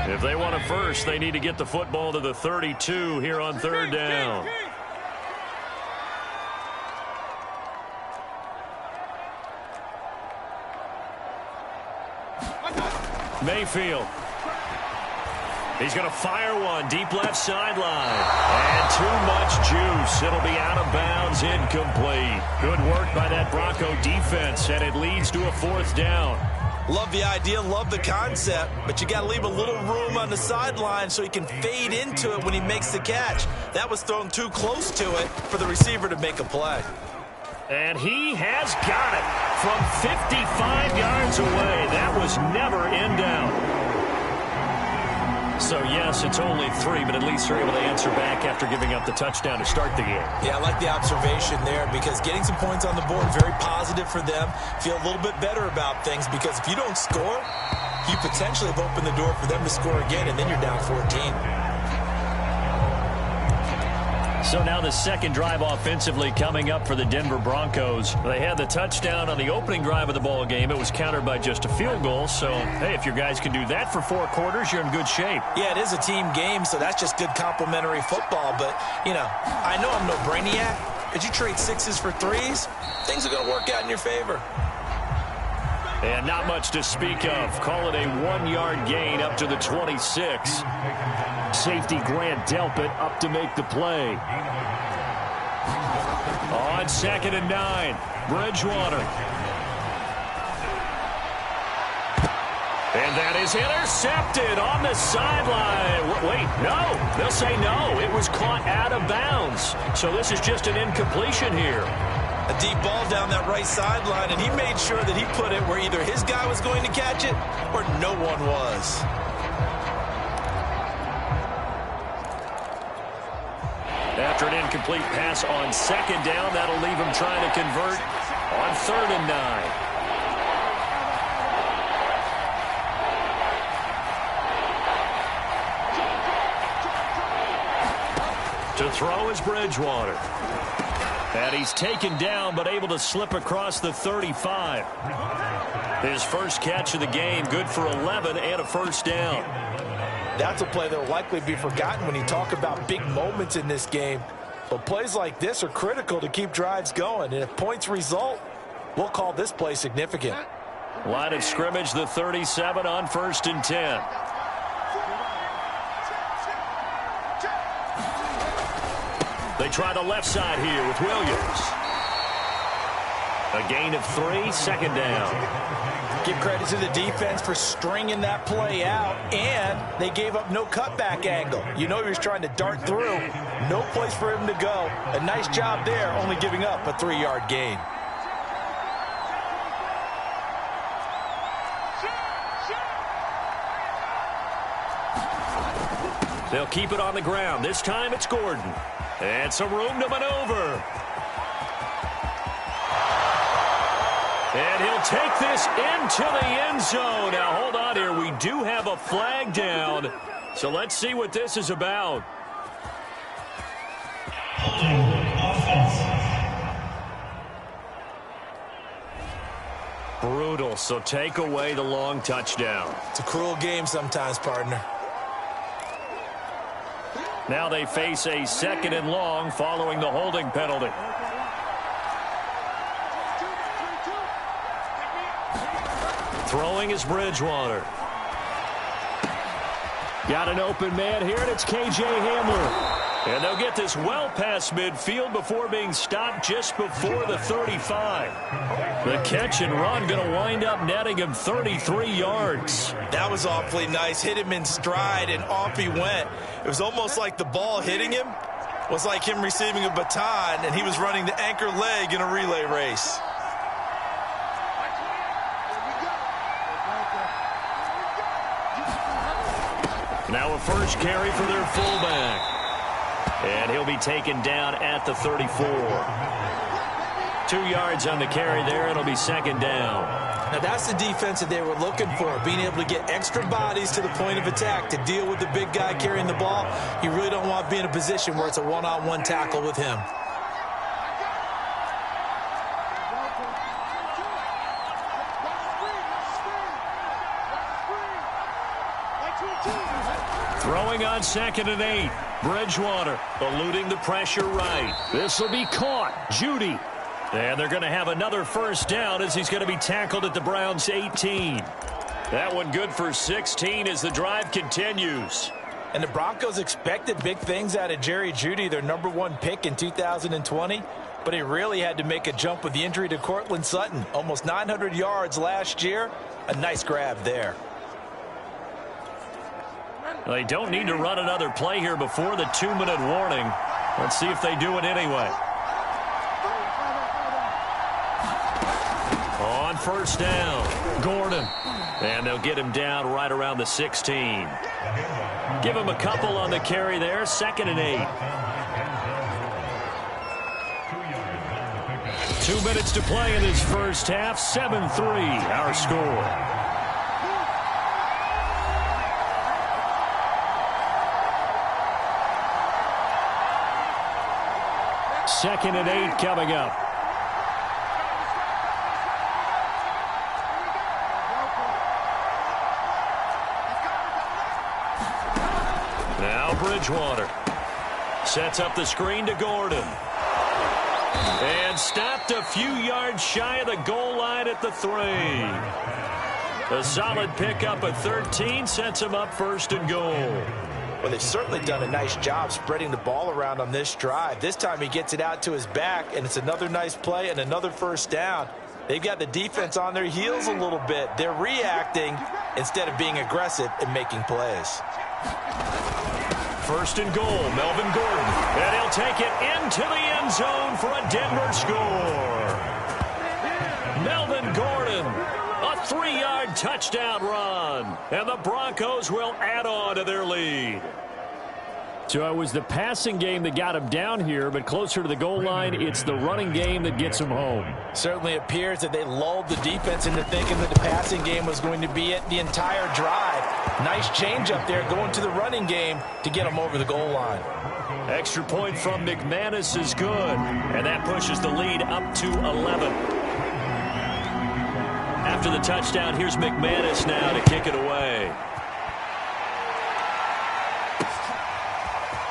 If they want a first, they need to get the football to the 32 here on 3rd down. Mayfield. He's going to fire one deep left sideline. And too much juice. It'll be out of bounds, incomplete. Good work by that Bronco defense, and it leads to a 4th down. Love the idea, love the concept, but you got to leave a little room on the sideline so he can fade into it when he makes the catch. That was thrown too close to it for the receiver to make a play. And he has got it from 55 yards away. That was never in doubt. So, yes, it's only 3, but at least they're able to answer back after giving up the touchdown to start the game. Yeah, I like the observation there because getting some points on the board, very positive for them. Feel a little bit better about things because if you don't score, you potentially have opened the door for them to score again, and then you're down 14. So now the second drive offensively coming up for the Denver Broncos. They had the touchdown on the opening drive of the ball game. It was countered by just a field goal. So, hey, if your guys can do that for 4 quarters, you're in good shape. Yeah, it is a team game, so that's just good complimentary football. But, you know, I know I'm no brainiac, but you trade 6s for 3s, things are going to work out in your favor. And not much to speak of. Call it a 1-yard gain up to the 26. Safety Grant Delpit up to make the play. On 2nd and 9, Bridgewater. And that is intercepted on the sideline. Wait, no. They'll say no. It was caught out of bounds. So this is just an incompletion here. A deep ball down that right sideline, and he made sure that he put it where either his guy was going to catch it or no one was. After an incomplete pass on 2nd down, that'll leave him trying to convert on 3rd and 9. To throw is Bridgewater. And he's taken down but able to slip across the 35. His first catch of the game, good for 11 and a first down. That's a play that will likely be forgotten when you talk about big moments in this game. But plays like this are critical to keep drives going. And if points result, we'll call this play significant. Line of scrimmage, the 37 on 1st and 10. They try the left side here with Williams. A gain of 3, 2nd down. Give credit to the defense for stringing that play out, and they gave up no cutback angle. You know he was trying to dart through. No place for him to go. A nice job there, only giving up a 3-yard gain. They'll keep it on the ground. This time it's Gordon. And some room to maneuver. And he'll take this into the end zone. Now, hold on here. We do have a flag down. So let's see what this is about. Brutal. So take away the long touchdown. It's a cruel game sometimes, partner. Now they face a 2nd and long following the holding penalty. Throwing is Bridgewater. Got an open man here, and it's K.J. Hamler. And they'll get this well past midfield before being stopped just before the 35. The catch and run going to wind up netting him 33 yards. That was awfully nice. Hit him in stride, and off he went. It was almost like the ball hitting him was like him receiving a baton, and he was running the anchor leg in a relay race. Now a first carry for their fullback. And he'll be taken down at the 34. 2 yards on the carry there. It'll be 2nd down. Now that's the defense that they were looking for, being able to get extra bodies to the point of attack to deal with the big guy carrying the ball. You really don't want to be in a position where it's a one-on-one tackle with him. Throwing on 2nd and 8. Bridgewater eluding the pressure right. This will be caught. Judy. And they're going to have another first down as he's going to be tackled at the Browns' 18. That one good for 16 as the drive continues. And the Broncos expected big things out of Jerry Jeudy, their #1 pick in 2020. but he really had to make a jump with the injury to Cortland Sutton. Almost 900 yards last year. A nice grab there. They don't need to run another play here before the 2-minute warning. Let's see if they do it anyway. On first down, Gordon. And they'll get him down right around the 16. Give him a couple on the carry there. 2nd and 8. 2 minutes to play in this first half. 7-3, our score. Second and 8 coming up. Now Bridgewater sets up the screen to Gordon. And stopped a few yards shy of the goal line at the 3. A solid pickup at 13 sets him up 1st and goal. Well, they've certainly done a nice job spreading the ball around on this drive. This time he gets it out to his back, and it's another nice play and another 1st down. They've got the defense on their heels a little bit. They're reacting instead of being aggressive and making plays. 1st and goal, Melvin Gordon. And he'll take it into the end zone for a Denver score. Melvin Gordon, a 3-yard touchdown run. And the Broncos will add on to their lead. So it was the passing game that got him down here, but closer to the goal line, it's the running game that gets him home. Certainly appears that they lulled the defense into thinking that the passing game was going to be it the entire drive. Nice change up there going to the running game to get him over the goal line. Extra point from McManus is good, and that pushes the lead up to 11. After the touchdown, here's McManus now to kick it away.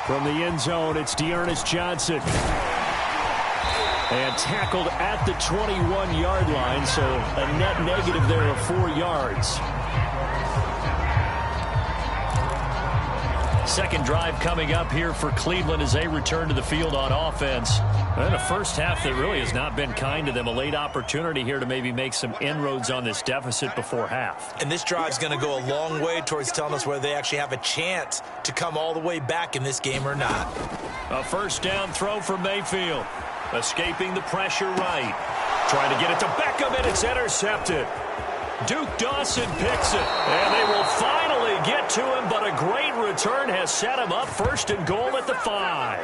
From the end zone, it's Dearness Johnson. And tackled at the 21-yard line, so a net negative there of 4 yards. Second drive coming up here for Cleveland as they return to the field on offense. And a first half that really has not been kind to them. A late opportunity here to maybe make some inroads on this deficit before half. And this drive's going to go a long way towards telling us whether they actually have a chance to come all the way back in this game or not. A 1st down throw for Mayfield. Escaping the pressure right. Trying to get it to Beckham, and it's intercepted. Duke Dawson picks it, and they will finally get to him, but a great return has set him up 1st and goal at the 5.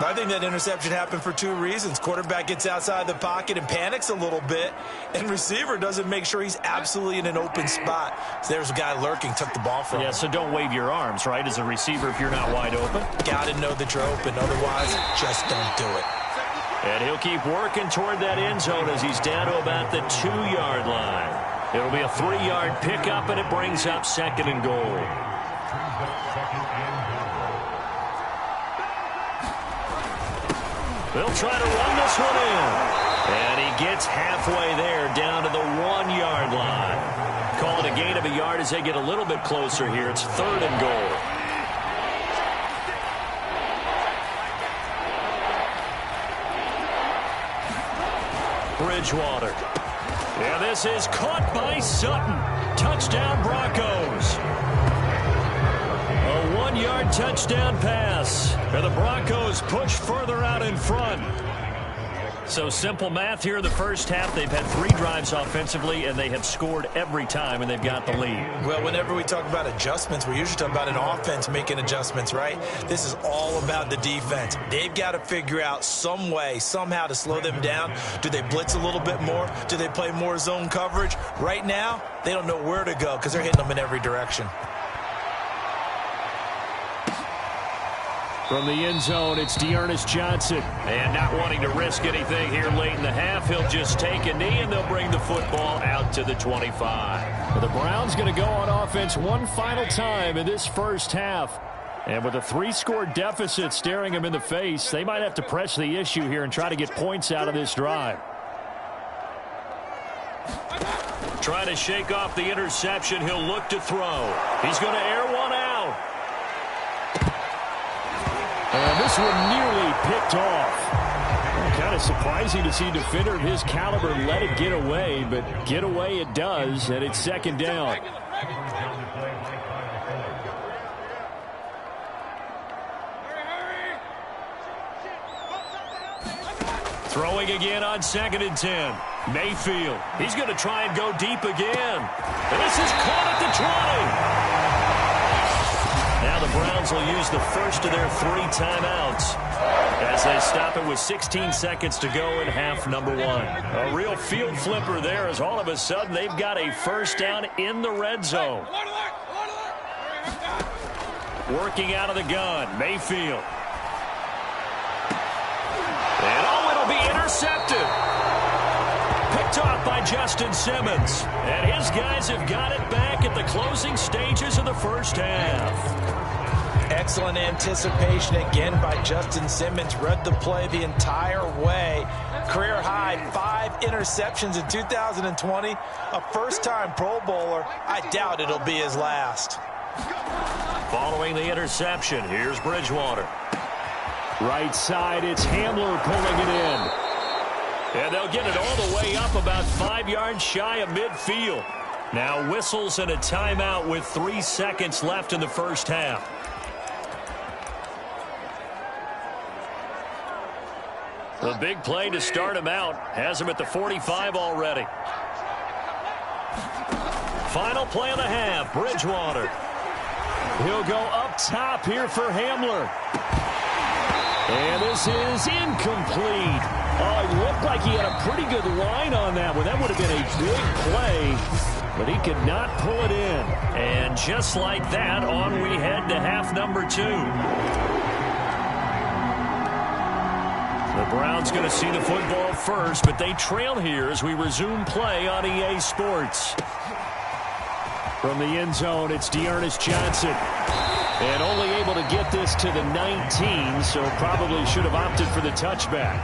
I think that interception happened for 2 reasons. Quarterback gets outside the pocket and panics a little bit, and receiver doesn't make sure he's absolutely in an open spot. So there's a guy lurking, took the ball from him. Yeah, so don't wave your arms, right, as a receiver if you're not wide open. Got to know that you're open, otherwise just don't do it. And he'll keep working toward that end zone as he's down to about the 2-yard line. It'll be a 3-yard pickup, and it brings up 2nd and goal. They'll try to run this one in. And he gets halfway there down to the 1-yard line. Call it a gain of a yard as they get a little bit closer here. It's 3rd and goal. Bridgewater. Yeah, this is caught by Sutton. Touchdown Broncos. A 1-yard touchdown pass. And the Broncos push further out in front. So simple math here in the first half. They've had 3 drives offensively, and they have scored every time, and they've got the lead. Well, whenever we talk about adjustments, we're usually talking about an offense making adjustments, right? This is all about the defense. They've got to figure out some way, somehow to slow them down. Do they blitz a little bit more? Do they play more zone coverage? Right now, they don't know where to go because they're hitting them in every direction. From the end zone, it's Dearness Johnson. And not wanting to risk anything here late in the half, he'll just take a knee, and they'll bring the football out to the 25. The Browns going to go on offense one final time in this first half. And with a 3-score deficit staring them in the face, they might have to press the issue here and try to get points out of this drive. Trying to shake off the interception. He'll look to throw. He's going to air one out. And this one nearly picked off. Kind of surprising to see a defender of his caliber let it get away, but get away it does, and it's second down. Throwing again on 2nd and 10. Mayfield. He's going to try and go deep again. And this is caught at the 20. Now the Browns will use the first of their 3 timeouts as they stop it with 16 seconds to go in half number 1. A real field flipper there as all of a sudden they've got a first down in the red zone. Working out of the gun. Mayfield. And it'll be intercepted. Picked off by Justin Simmons. And his guys have got it back at the closing stages of the first half. Excellent anticipation again by Justin Simmons. Read the play the entire way. Career high 5 interceptions in 2020. A first-time Pro Bowler. I doubt it'll be his last. Following the interception, here's Bridgewater. Right side, it's Hamler pulling it in. And they'll get it all the way up about 5 yards shy of midfield. Now whistles and a timeout with 3 seconds left in the first half. The big play to start him out has him at the 45 already. Final play of the half, Bridgewater. He'll go up top here for Hamler. And this is incomplete. Oh, it looked like he had a pretty good line on that one. That would have been a big play, but he could not pull it in. And just like that, on we head to half number 2. The Browns going to see the football first, but they trail here as we resume play on EA Sports. From the end zone, it's Dearness Johnson. And only able to get this to the 19, so probably should have opted for the touchback.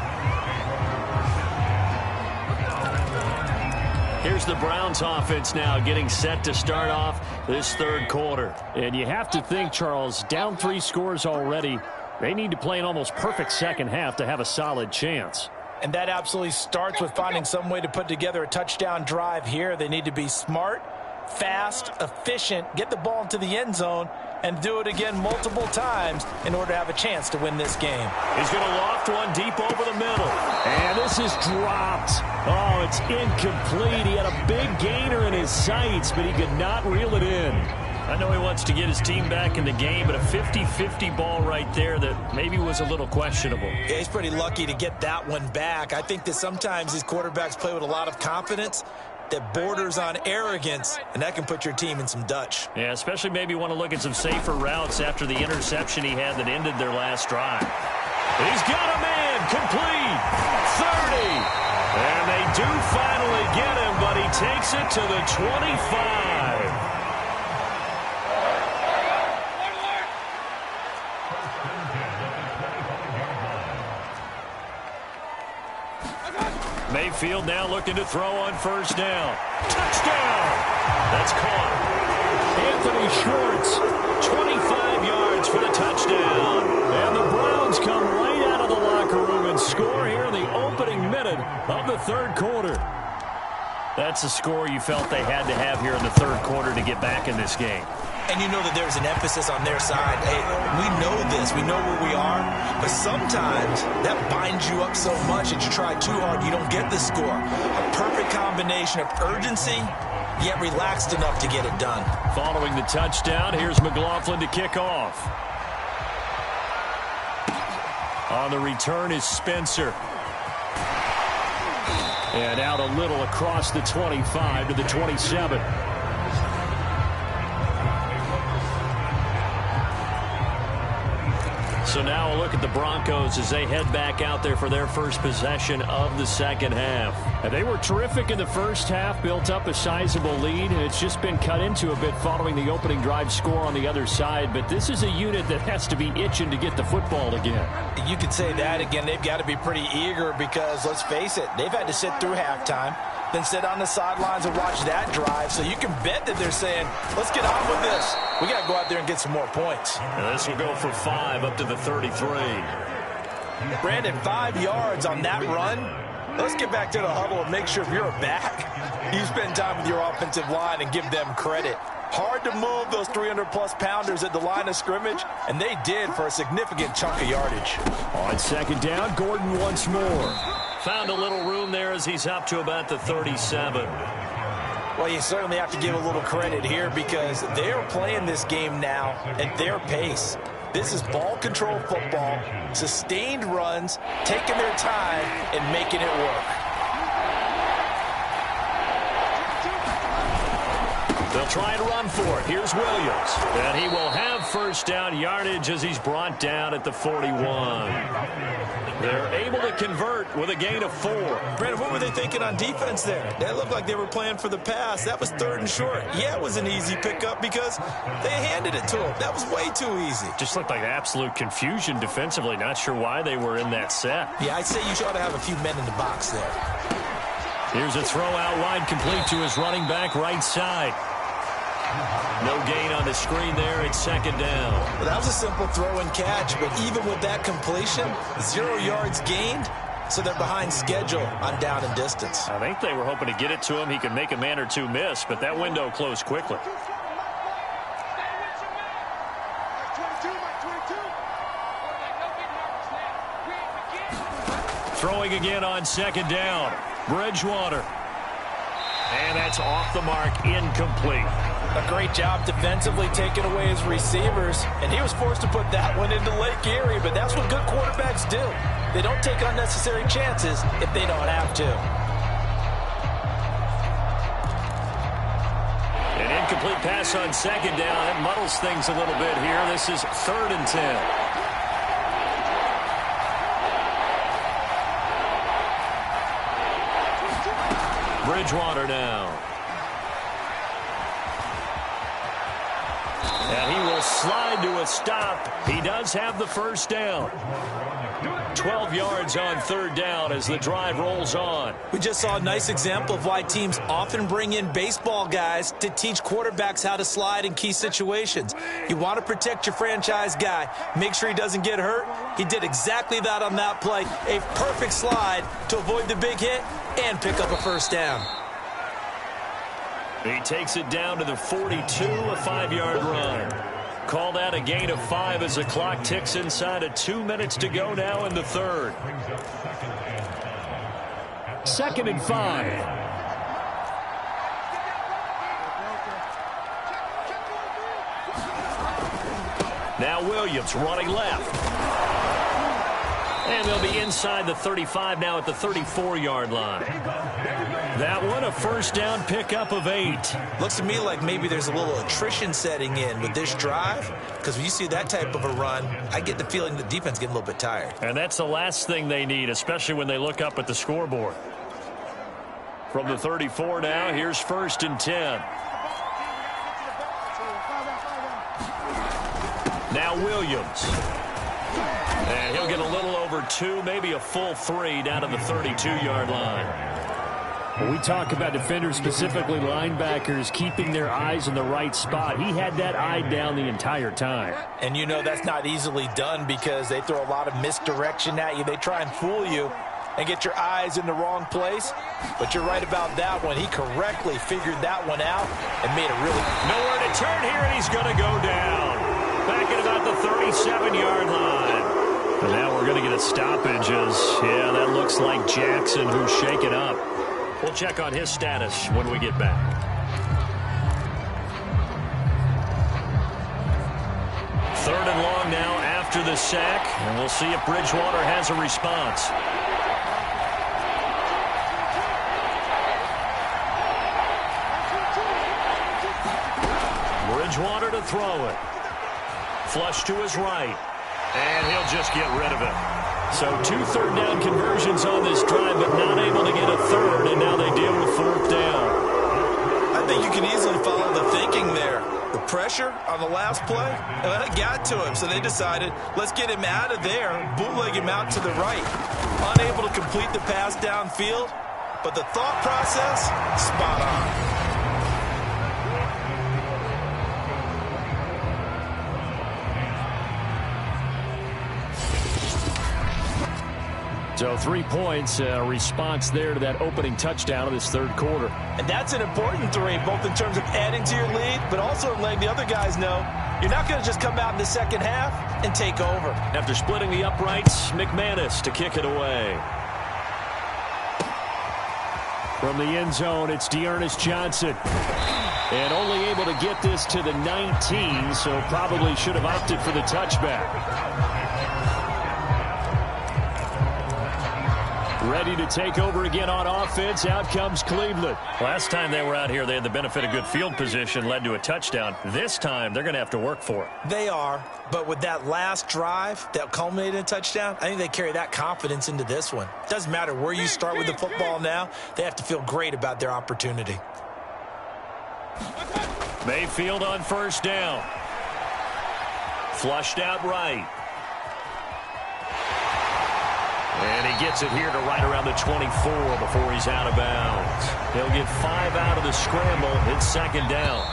Here's the Browns offense now getting set to start off this third quarter. And you have to think, Charles, down 3 scores already. They need to play an almost perfect second half to have a solid chance. And that absolutely starts with finding some way to put together a touchdown drive here. They need to be smart, fast, efficient, get the ball into the end zone, and do it again multiple times in order to have a chance to win this game. He's going to loft one deep over the middle. And this is dropped. Oh, it's incomplete. He had a big gainer in his sights, but he could not reel it in. I know he wants to get his team back in the game, but a 50-50 ball right there that maybe was a little questionable. Yeah, he's pretty lucky to get that one back. I think that sometimes these quarterbacks play with a lot of confidence that borders on arrogance, and that can put your team in some Dutch. Yeah, especially maybe want to look at some safer routes after the interception he had that ended their last drive. He's got a man, complete, 30. And they do finally get him, but he takes it to the 25. Mayfield now looking to throw on first down. Touchdown! That's caught. Anthony Schwartz, 25 yards for the touchdown. And the Browns come right out of the locker room and score here in the opening minute of the third quarter. That's a score you felt they had to have here in the third quarter to get back in this game. And you know that there's an emphasis on their side. Hey, we know this. We know where we are. But sometimes that binds you up so much that you try too hard, you don't get the score. A perfect combination of urgency, yet relaxed enough to get it done. Following the touchdown, here's McLaughlin to kick off. On the return is Spencer. And out a little across the 25 to the 27. So now a look at the Broncos as they head back out there for their first possession of the second half. And they were terrific in the first half, built up a sizable lead, and it's just been cut into a bit following the opening drive score on the other side. But this is a unit that has to be itching to get the football again. You could say that again. They've got to be pretty eager because, let's face it, they've had to sit through halftime, then sit on the sidelines and watch that drive. So you can bet that they're saying, let's get on with this. We got to go out there and get some more points. And this will go for 5 up to the 33. Brandon, 5 yards on that run. Let's get back to the huddle and make sure if you're a back, you spend time with your offensive line and give them credit. Hard to move those 300-plus pounders at the line of scrimmage, and they did for a significant chunk of yardage. On second down, Gordon once more. Found a little room there as he's up to about the 37. Well, you certainly have to give a little credit here because they're playing this game now at their pace. This is ball control football, sustained runs, taking their time and making it work. They'll try and run for it. Here's Williams. And he will have first down yardage as he's brought down at the 41. They're able to convert with a gain of 4. Brandon, what were they thinking on defense there? That looked like they were playing for the pass. That was 3rd and short. Yeah, it was an easy pickup because they handed it to him. That was way too easy. Just looked like absolute confusion defensively. Not sure why they were in that set. Yeah, I'd say you ought to have a few men in the box there. Here's a throw out wide, complete to his running back right side. No gain on the screen there. It's second down. Well, that was a simple throw and catch, but even with that completion, 0 yards gained, so they're behind schedule on down and distance. I think they were hoping to get it to him. He could make a man or two miss, but that window closed quickly. Throwing again on second down. Bridgewater. And that's off the mark, incomplete. A great job defensively taking away his receivers, and he was forced to put that one into Lake Erie, but that's what good quarterbacks do. They don't take unnecessary chances if they don't have to. An incomplete pass on second down. That muddles things a little bit here. This is 3rd and 10. Bridgewater now. And he will slide to a stop. He does have the first down. 12 yards on 3rd down as the drive rolls on. We just saw a nice example of why teams often bring in baseball guys to teach quarterbacks how to slide in key situations. You want to protect your franchise guy. Make sure he doesn't get hurt. He did exactly that on that play. A perfect slide to avoid the big hit and pick up a first down. He takes it down to the 42, a 5-yard run. Called out a gain of 5 as the clock ticks inside of 2 minutes to go now in the 3rd. 2nd and 5. Now Williams running left. And they'll be inside the 35 now at the 34-yard line. That one, a first down pickup of 8. Looks to me like maybe there's a little attrition setting in with this drive, because when you see that type of a run, I get the feeling the defense getting a little bit tired. And that's the last thing they need, especially when they look up at the scoreboard. From the 34 now, here's 1st and 10. Now Williams. And he'll get a little over 2, maybe a full 3 down to the 32-yard line. When we talk about defenders, specifically linebackers, keeping their eyes in the right spot, he had that eye down the entire time. And you know that's not easily done because they throw a lot of misdirection at you. They try and fool you and get your eyes in the wrong place. But you're right about that one. He correctly figured that one out and made it really... Nowhere to turn here, and he's going to go down. Back at about the 37-yard line. And now we're going to get a stoppage as, yeah, that looks like Jackson who's shaken up. We'll check on his status when we get back. Third and long now after the sack, and we'll see if Bridgewater has a response. Bridgewater to throw it. Flush to his right. And he'll just get rid of it. So 2 third down conversions on this drive, but not able to get a third, and now they deal with 4th down. I think you can easily follow the thinking there. The pressure on the last play, and it got to him, so they decided, let's get him out of there, bootleg him out to the right. Unable to complete the pass downfield, but the thought process, spot on. So 3 points, response there to that opening touchdown of this third quarter. And that's an important 3, both in terms of adding to your lead, but also letting the other guys know you're not going to just come out in the second half and take over. After splitting the uprights, McManus to kick it away. From the end zone, it's Dearness Johnson. And only able to get this to the 19, so probably should have opted for the touchback. Ready to take over again on offense. Out comes Cleveland. Last time they were out here, they had the benefit of good field position, led to a touchdown. This time, they're going to have to work for it. They are, but with that last drive that culminated in a touchdown, I think they carry that confidence into this one. Doesn't matter where you start with the football now, they have to feel great about their opportunity. Mayfield on first down. Flushed out right. And he gets it here to right around the 24 before he's out of bounds. He'll get 5 out of the scramble. It's second down.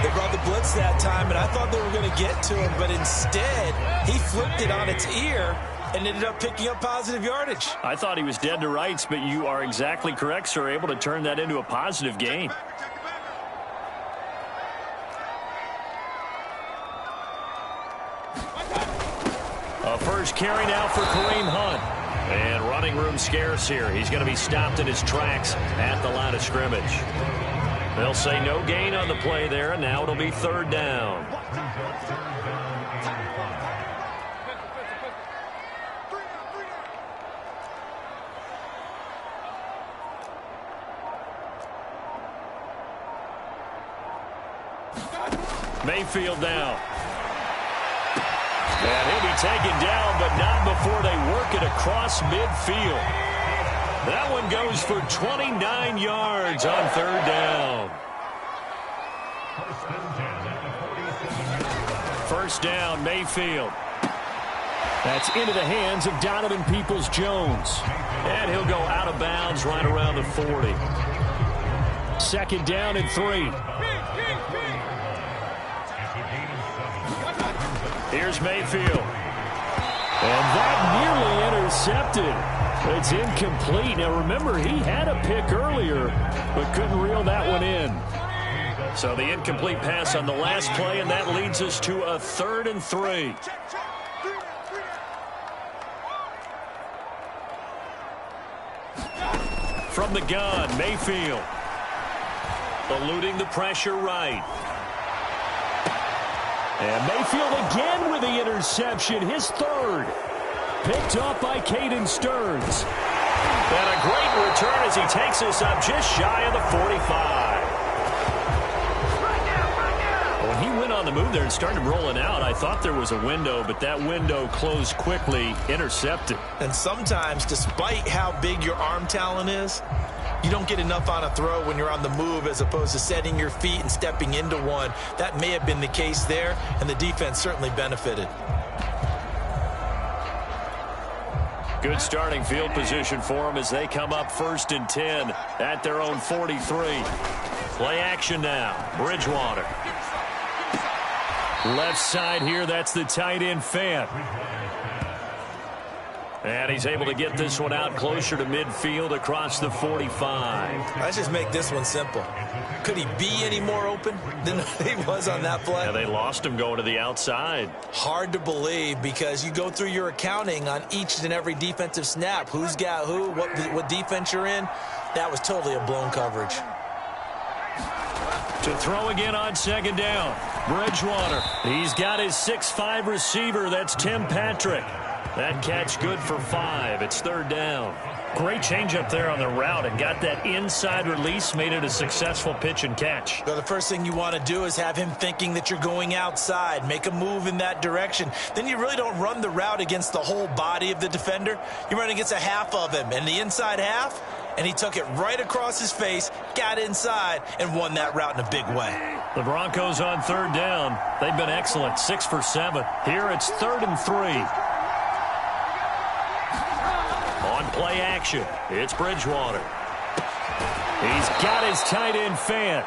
They brought the blitz that time, and I thought they were going to get to him, but instead, he flipped it on its ear and ended up picking up positive yardage. I thought he was dead to rights, but you are exactly correct, sir, able to turn that into a positive gain. A first carry now for Kareem Hunt. And running room scarce here. He's going to be stopped in his tracks at the line of scrimmage. They'll say no gain on the play there, and now it'll be third down. Mayfield down. And he'll be taken down, but not before they work it across midfield. That one goes for 29 yards on third down. First down, Mayfield. That's into the hands of Donovan Peoples-Jones. And he'll go out of bounds right around the 40. Second down and 3. Here's Mayfield. And that nearly intercepted. It's incomplete. Now remember, he had a pick earlier, but couldn't reel that one in. So the incomplete pass on the last play, and that leads us to a 3rd and 3. From the gun, Mayfield. Eluding the pressure right. And Mayfield again with the interception, his 3rd. Picked up by Caden Stearns. And a great return as he takes us up just shy of the 45. When he went on the move there and started rolling out, I thought there was a window, but that window closed quickly, intercepted. And sometimes, despite how big your arm talent is, you don't get enough on a throw when you're on the move as opposed to setting your feet and stepping into one. That may have been the case there, and the defense certainly benefited. Good starting field position for them as they come up 1st and 10 at their own 43. Play action now. Bridgewater. Left side here, that's the tight end Fant. And he's able to get this one out closer to midfield across the 45. Let's just make this one simple. Could he be any more open than he was on that play? Yeah, they lost him going to the outside. Hard to believe because you go through your accounting on each and every defensive snap. Who's got who, what defense you're in. That was totally a blown coverage. To throw again on second down. Bridgewater. He's got his 6'5" receiver. That's Tim Patrick. That catch good for 5. It's third down. Great change up there on the route and got that inside release, made it a successful pitch and catch. Well, the first thing you want to do is have him thinking that you're going outside, make a move in that direction. Then you really don't run the route against the whole body of the defender. You run against a half of him, and the inside half, and he took it right across his face, got inside, and won that route in a big way. The Broncos on third down. They've been excellent, 6 for 7. Here it's 3rd and 3. On play action, it's Bridgewater. He's got his tight end Fant.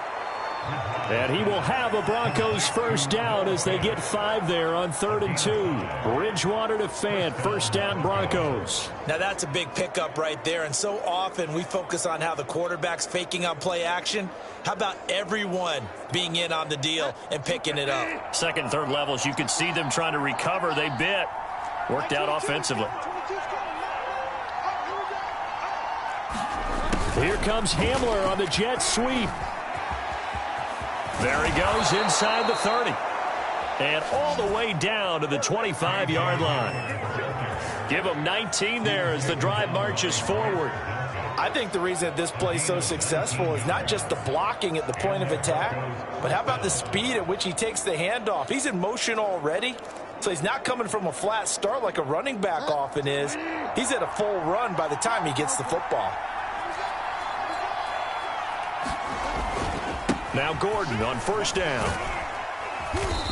And he will have a Broncos first down as they get 5 there on 3rd and 2. Bridgewater to Fant, first down Broncos. Now that's a big pickup right there, and so often we focus on how the quarterback's faking on play action. How about everyone being in on the deal and picking it up? Second, third levels, you could see them trying to recover. They bit. Worked out offensively. Here comes Hamler on the jet sweep. There he goes inside the 30. And all the way down to the 25-yard line. Give him 19 there as the drive marches forward. I think the reason that this play is so successful is not just the blocking at the point of attack, but how about the speed at which he takes the handoff? He's in motion already, so he's not coming from a flat start like a running back often is. He's at a full run by the time he gets the football. Now Gordon on first down.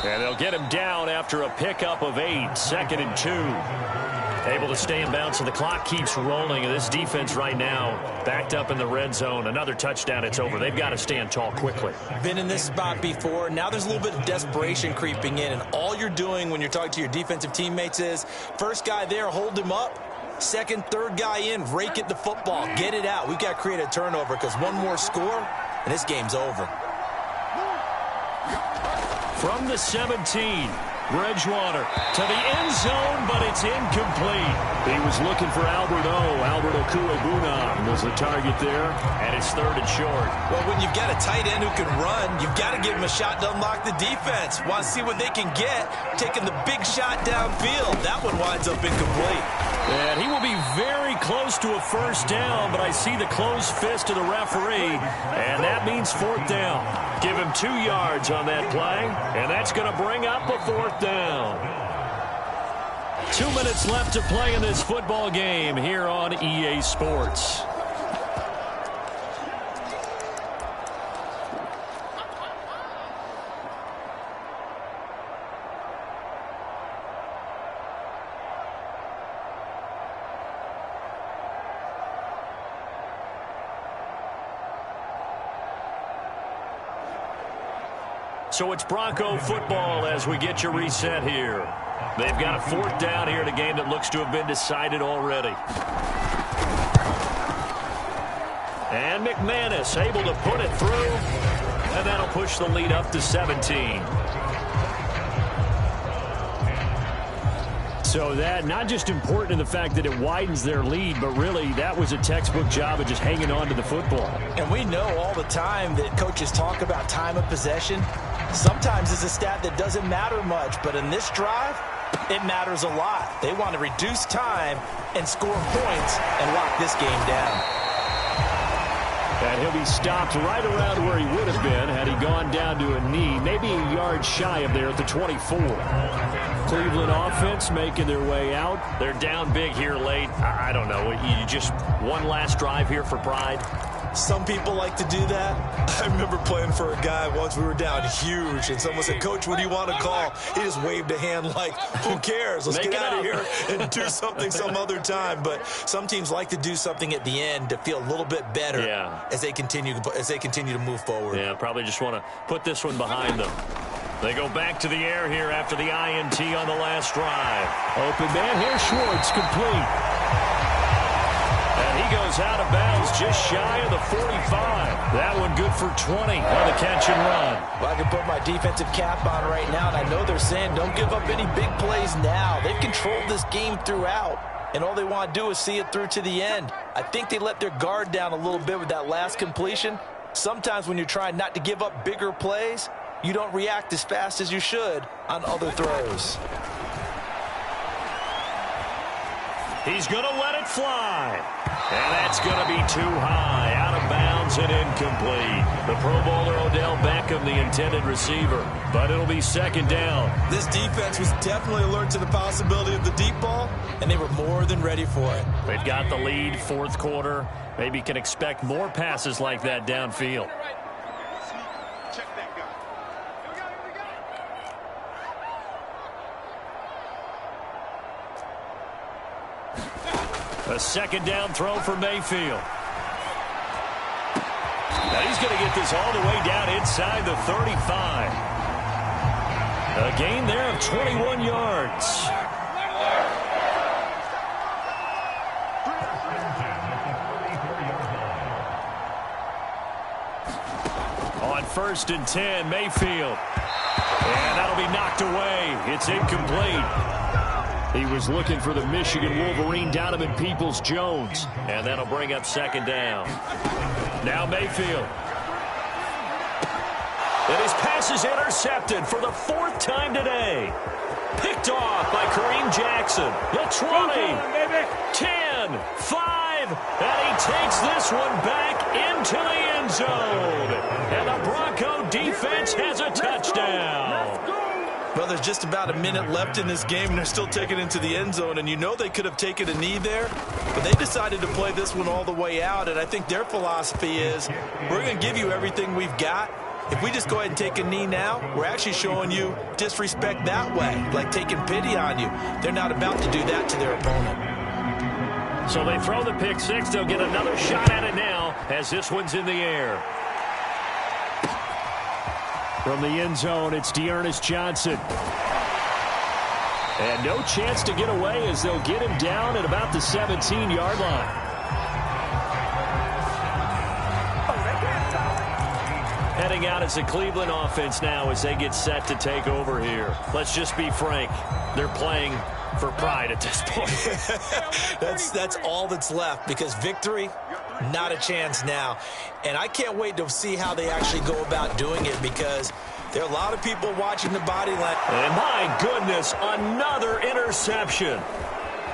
And they'll get him down after a pickup of 8, 2nd and 2. Able to stay in bounds, and the clock keeps rolling. And this defense right now backed up in the red zone. Another touchdown, it's over. They've got to stand tall quickly. Been in this spot before. Now there's a little bit of desperation creeping in. And all you're doing when you're talking to your defensive teammates is, first guy there, hold him up. Second, third guy in, rake at the football. Get it out. We've got to create a turnover because one more score, and this game's over. From the 17, Bridgewater to the end zone, but it's incomplete. He was looking for Albert Okuebuna was the target there, and it's 3rd and short. Well, when you've got a tight end who can run, you've got to give him a shot to unlock the defense. Want to see what they can get, taking the big shot downfield. That one winds up incomplete. And he will be very close to a first down, but I see the closed fist of the referee, and that means 4th down. Give him 2 yards on that play, and that's going to bring up a 4th down. 2 minutes left to play in this football game here on EA Sports. So it's Bronco football as we get you reset here. They've got a 4th down here in a game that looks to have been decided already. And McManus able to put it through, and that'll push the lead up to 17. So that not just important in the fact that it widens their lead, but really that was a textbook job of just hanging on to the football. And we know all the time that coaches talk about time of possession. Sometimes it's a stat that doesn't matter much, but in this drive, it matters a lot. They want to reduce time and score points and lock this game down. And he'll be stopped right around where he would have been had he gone down to a knee, maybe a yard shy of there at the 24. Cleveland offense making their way out. They're down big here late. I don't know. You just one last drive here for pride. Some people like to do that. I remember playing for a guy once. We were down huge, and someone said, "Coach, what do you want to call?" He just waved a hand like, "Who cares? Let's get out of here and do something some other time." But some teams like to do something at the end to feel a little bit better as they continue to move forward. Yeah, probably just want to put this one behind them. They go back to the air here after the INT on the last drive. Open man here, Schwartz, complete. And he goes out of bounds just shy of the 45. That one good for 20 on the catch and run. Well, I can put my defensive cap on right now, and I know they're saying don't give up any big plays now. They've controlled this game throughout, and all they want to do is see it through to the end. I think they let their guard down a little bit with that last completion. Sometimes when you're trying not to give up bigger plays, you don't react as fast as you should on other throws. He's going to let it fly. And that's going to be too high, out of bounds and incomplete. The Pro Bowler Odell Beckham, the intended receiver, but it'll be 2nd down. This defense was definitely alert to the possibility of the deep ball, and they were more than ready for it. They've got the lead, 4th quarter. Maybe can expect more passes like that downfield. A 2nd down throw for Mayfield. Now he's He's going to get this all the way down inside the 35. A gain there of 21 yards. On 1st and 10, Mayfield. And that'll be knocked away. It's incomplete. He was looking for the Michigan Wolverine, Donovan Peoples-Jones. And that'll bring up 2nd down. Now Mayfield. And his pass is intercepted for the 4th time today. Picked off by Kareem Jackson. The 20, 10, 5, and he takes this one back into the end zone. And the Bronco defense has a touchdown. Well, there's just about a minute left in this game, and they're still taking it into the end zone. And you know they could have taken a knee there, but they decided to play this one all the way out. And I think their philosophy is, we're going to give you everything we've got. If we just go ahead and take a knee now, we're actually showing you disrespect that way, like taking pity on you. They're not about to do that to their opponent. So they throw the pick six. They'll get another shot at it now as this one's in the air. From the end zone, it's Dearness Johnson. And no chance to get away as they'll get him down at about the 17-yard line. Heading out as the Cleveland offense now as they get set to take over here. Let's just be frank. They're playing for pride at this point. That's all that's left, because victory, not a chance now. And I can't wait to see how they actually go about doing it, because there are a lot of people watching the body language. And my goodness, another interception.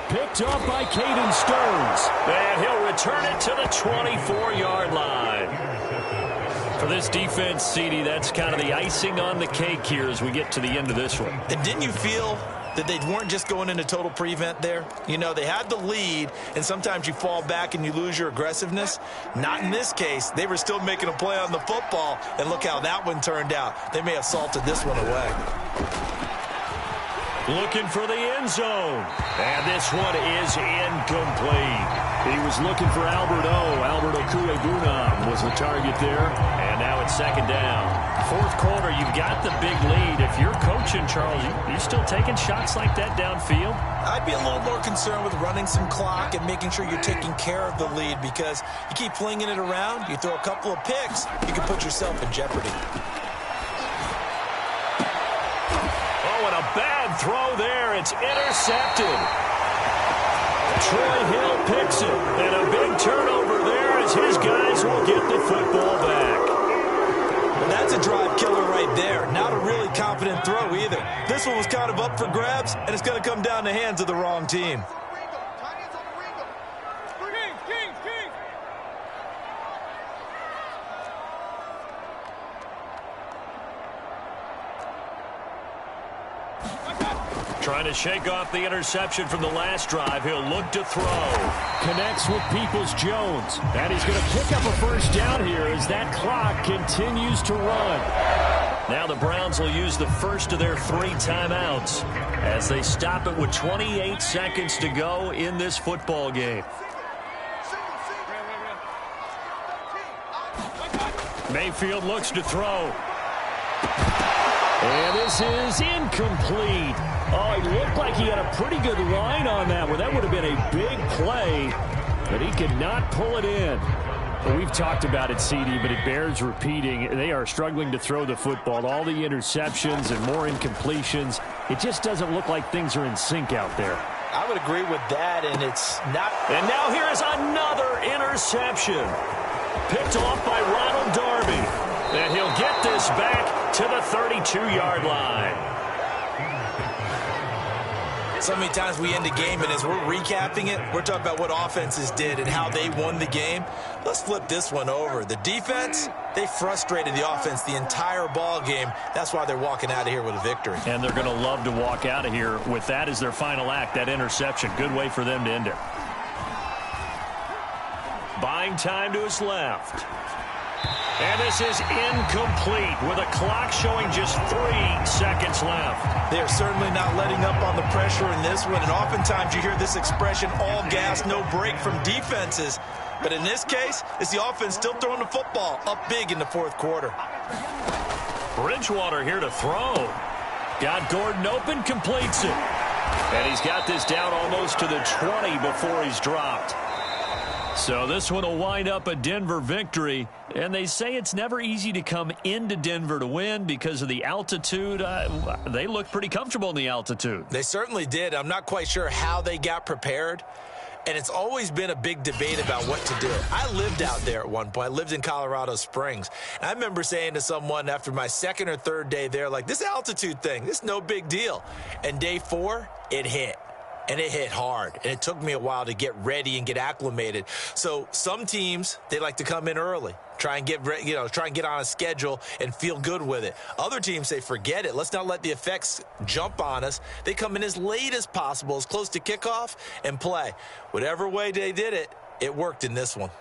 Picked off by Caden Stearns. And he'll return it to the 24-yard line. For this defense, CD, that's kind of the icing on the cake here as we get to the end of this one. And didn't you feel that they weren't just going into total prevent there? You know, they had the lead, and sometimes you fall back and you lose your aggressiveness. Not in this case. They were still making a play on the football, and look how that one turned out. They may have salted this one away. Looking for the end zone. And this one is incomplete. He was looking for Albert Okuebunam was the target there. And now it's 2nd down. 4th quarter, you've got the big lead. If you're coaching, Charles, you still taking shots like that downfield? I'd be a little more concerned with running some clock and making sure you're taking care of the lead, because you keep flinging it around, you throw a couple of picks, you can put yourself in jeopardy. Oh, and a bad throw there. It's intercepted. Troy Hill picks it. And a big turnover there as his guys will get the football back. Well, that's a drive killer right there. Not a really confident throw either. This one was kind of up for grabs, and it's going to come down the hands of the wrong team. Trying to shake off the interception from the last drive. He'll look to throw. Connects with Peoples-Jones. And he's going to pick up a 1st down here as that clock continues to run. Now the Browns will use the first of their 3 timeouts as they stop it with 28 seconds to go in this football game. Mayfield looks to throw. And this is incomplete. Oh, it looked like he had a pretty good line on that one. That would have been a big play, but he could not pull it in. Well, we've talked about it, CD, but it bears repeating. They are struggling to throw the football. All the interceptions and more incompletions. It just doesn't look like things are in sync out there. I would agree with that, and it's not. And now here is another interception. Picked off by Ronald Darby. And he'll get this back to the 32-yard line. So many times we end a game, and as we're recapping it, we're talking about what offenses did and how they won the game. Let's flip this one over. The defense, they frustrated the offense the entire ball game. That's why they're walking out of here with a victory. And they're going to love to walk out of here with that as their final act, that interception. Good way for them to end it. Buying time to his left. And this is incomplete with a clock showing just 3 seconds left. They're certainly not letting up on the pressure in this one, and oftentimes you hear this expression, all gas, no break from defenses. But in this case, it's the offense still throwing the football up big in the fourth quarter. Bridgewater here to throw. Got Gordon open, completes it. And he's got this down almost to the 20 before he's dropped. So this one will wind up a Denver victory. And they say it's never easy to come into Denver to win because of the altitude. They look pretty comfortable in the altitude. They certainly did. I'm not quite sure how they got prepared. And it's always been a big debate about what to do. I lived out there at one point. I lived in Colorado Springs. And I remember saying to someone after my second or third day there, like, this altitude thing, this is no big deal. And day 4, it hit. And it hit hard. And it took me a while to get ready and get acclimated. So some teams, they like to come in early, try and get on a schedule and feel good with it. Other teams say, forget it. Let's not let the effects jump on us. They come in as late as possible, as close to kickoff, and play. Whatever way they did it, it worked in this one.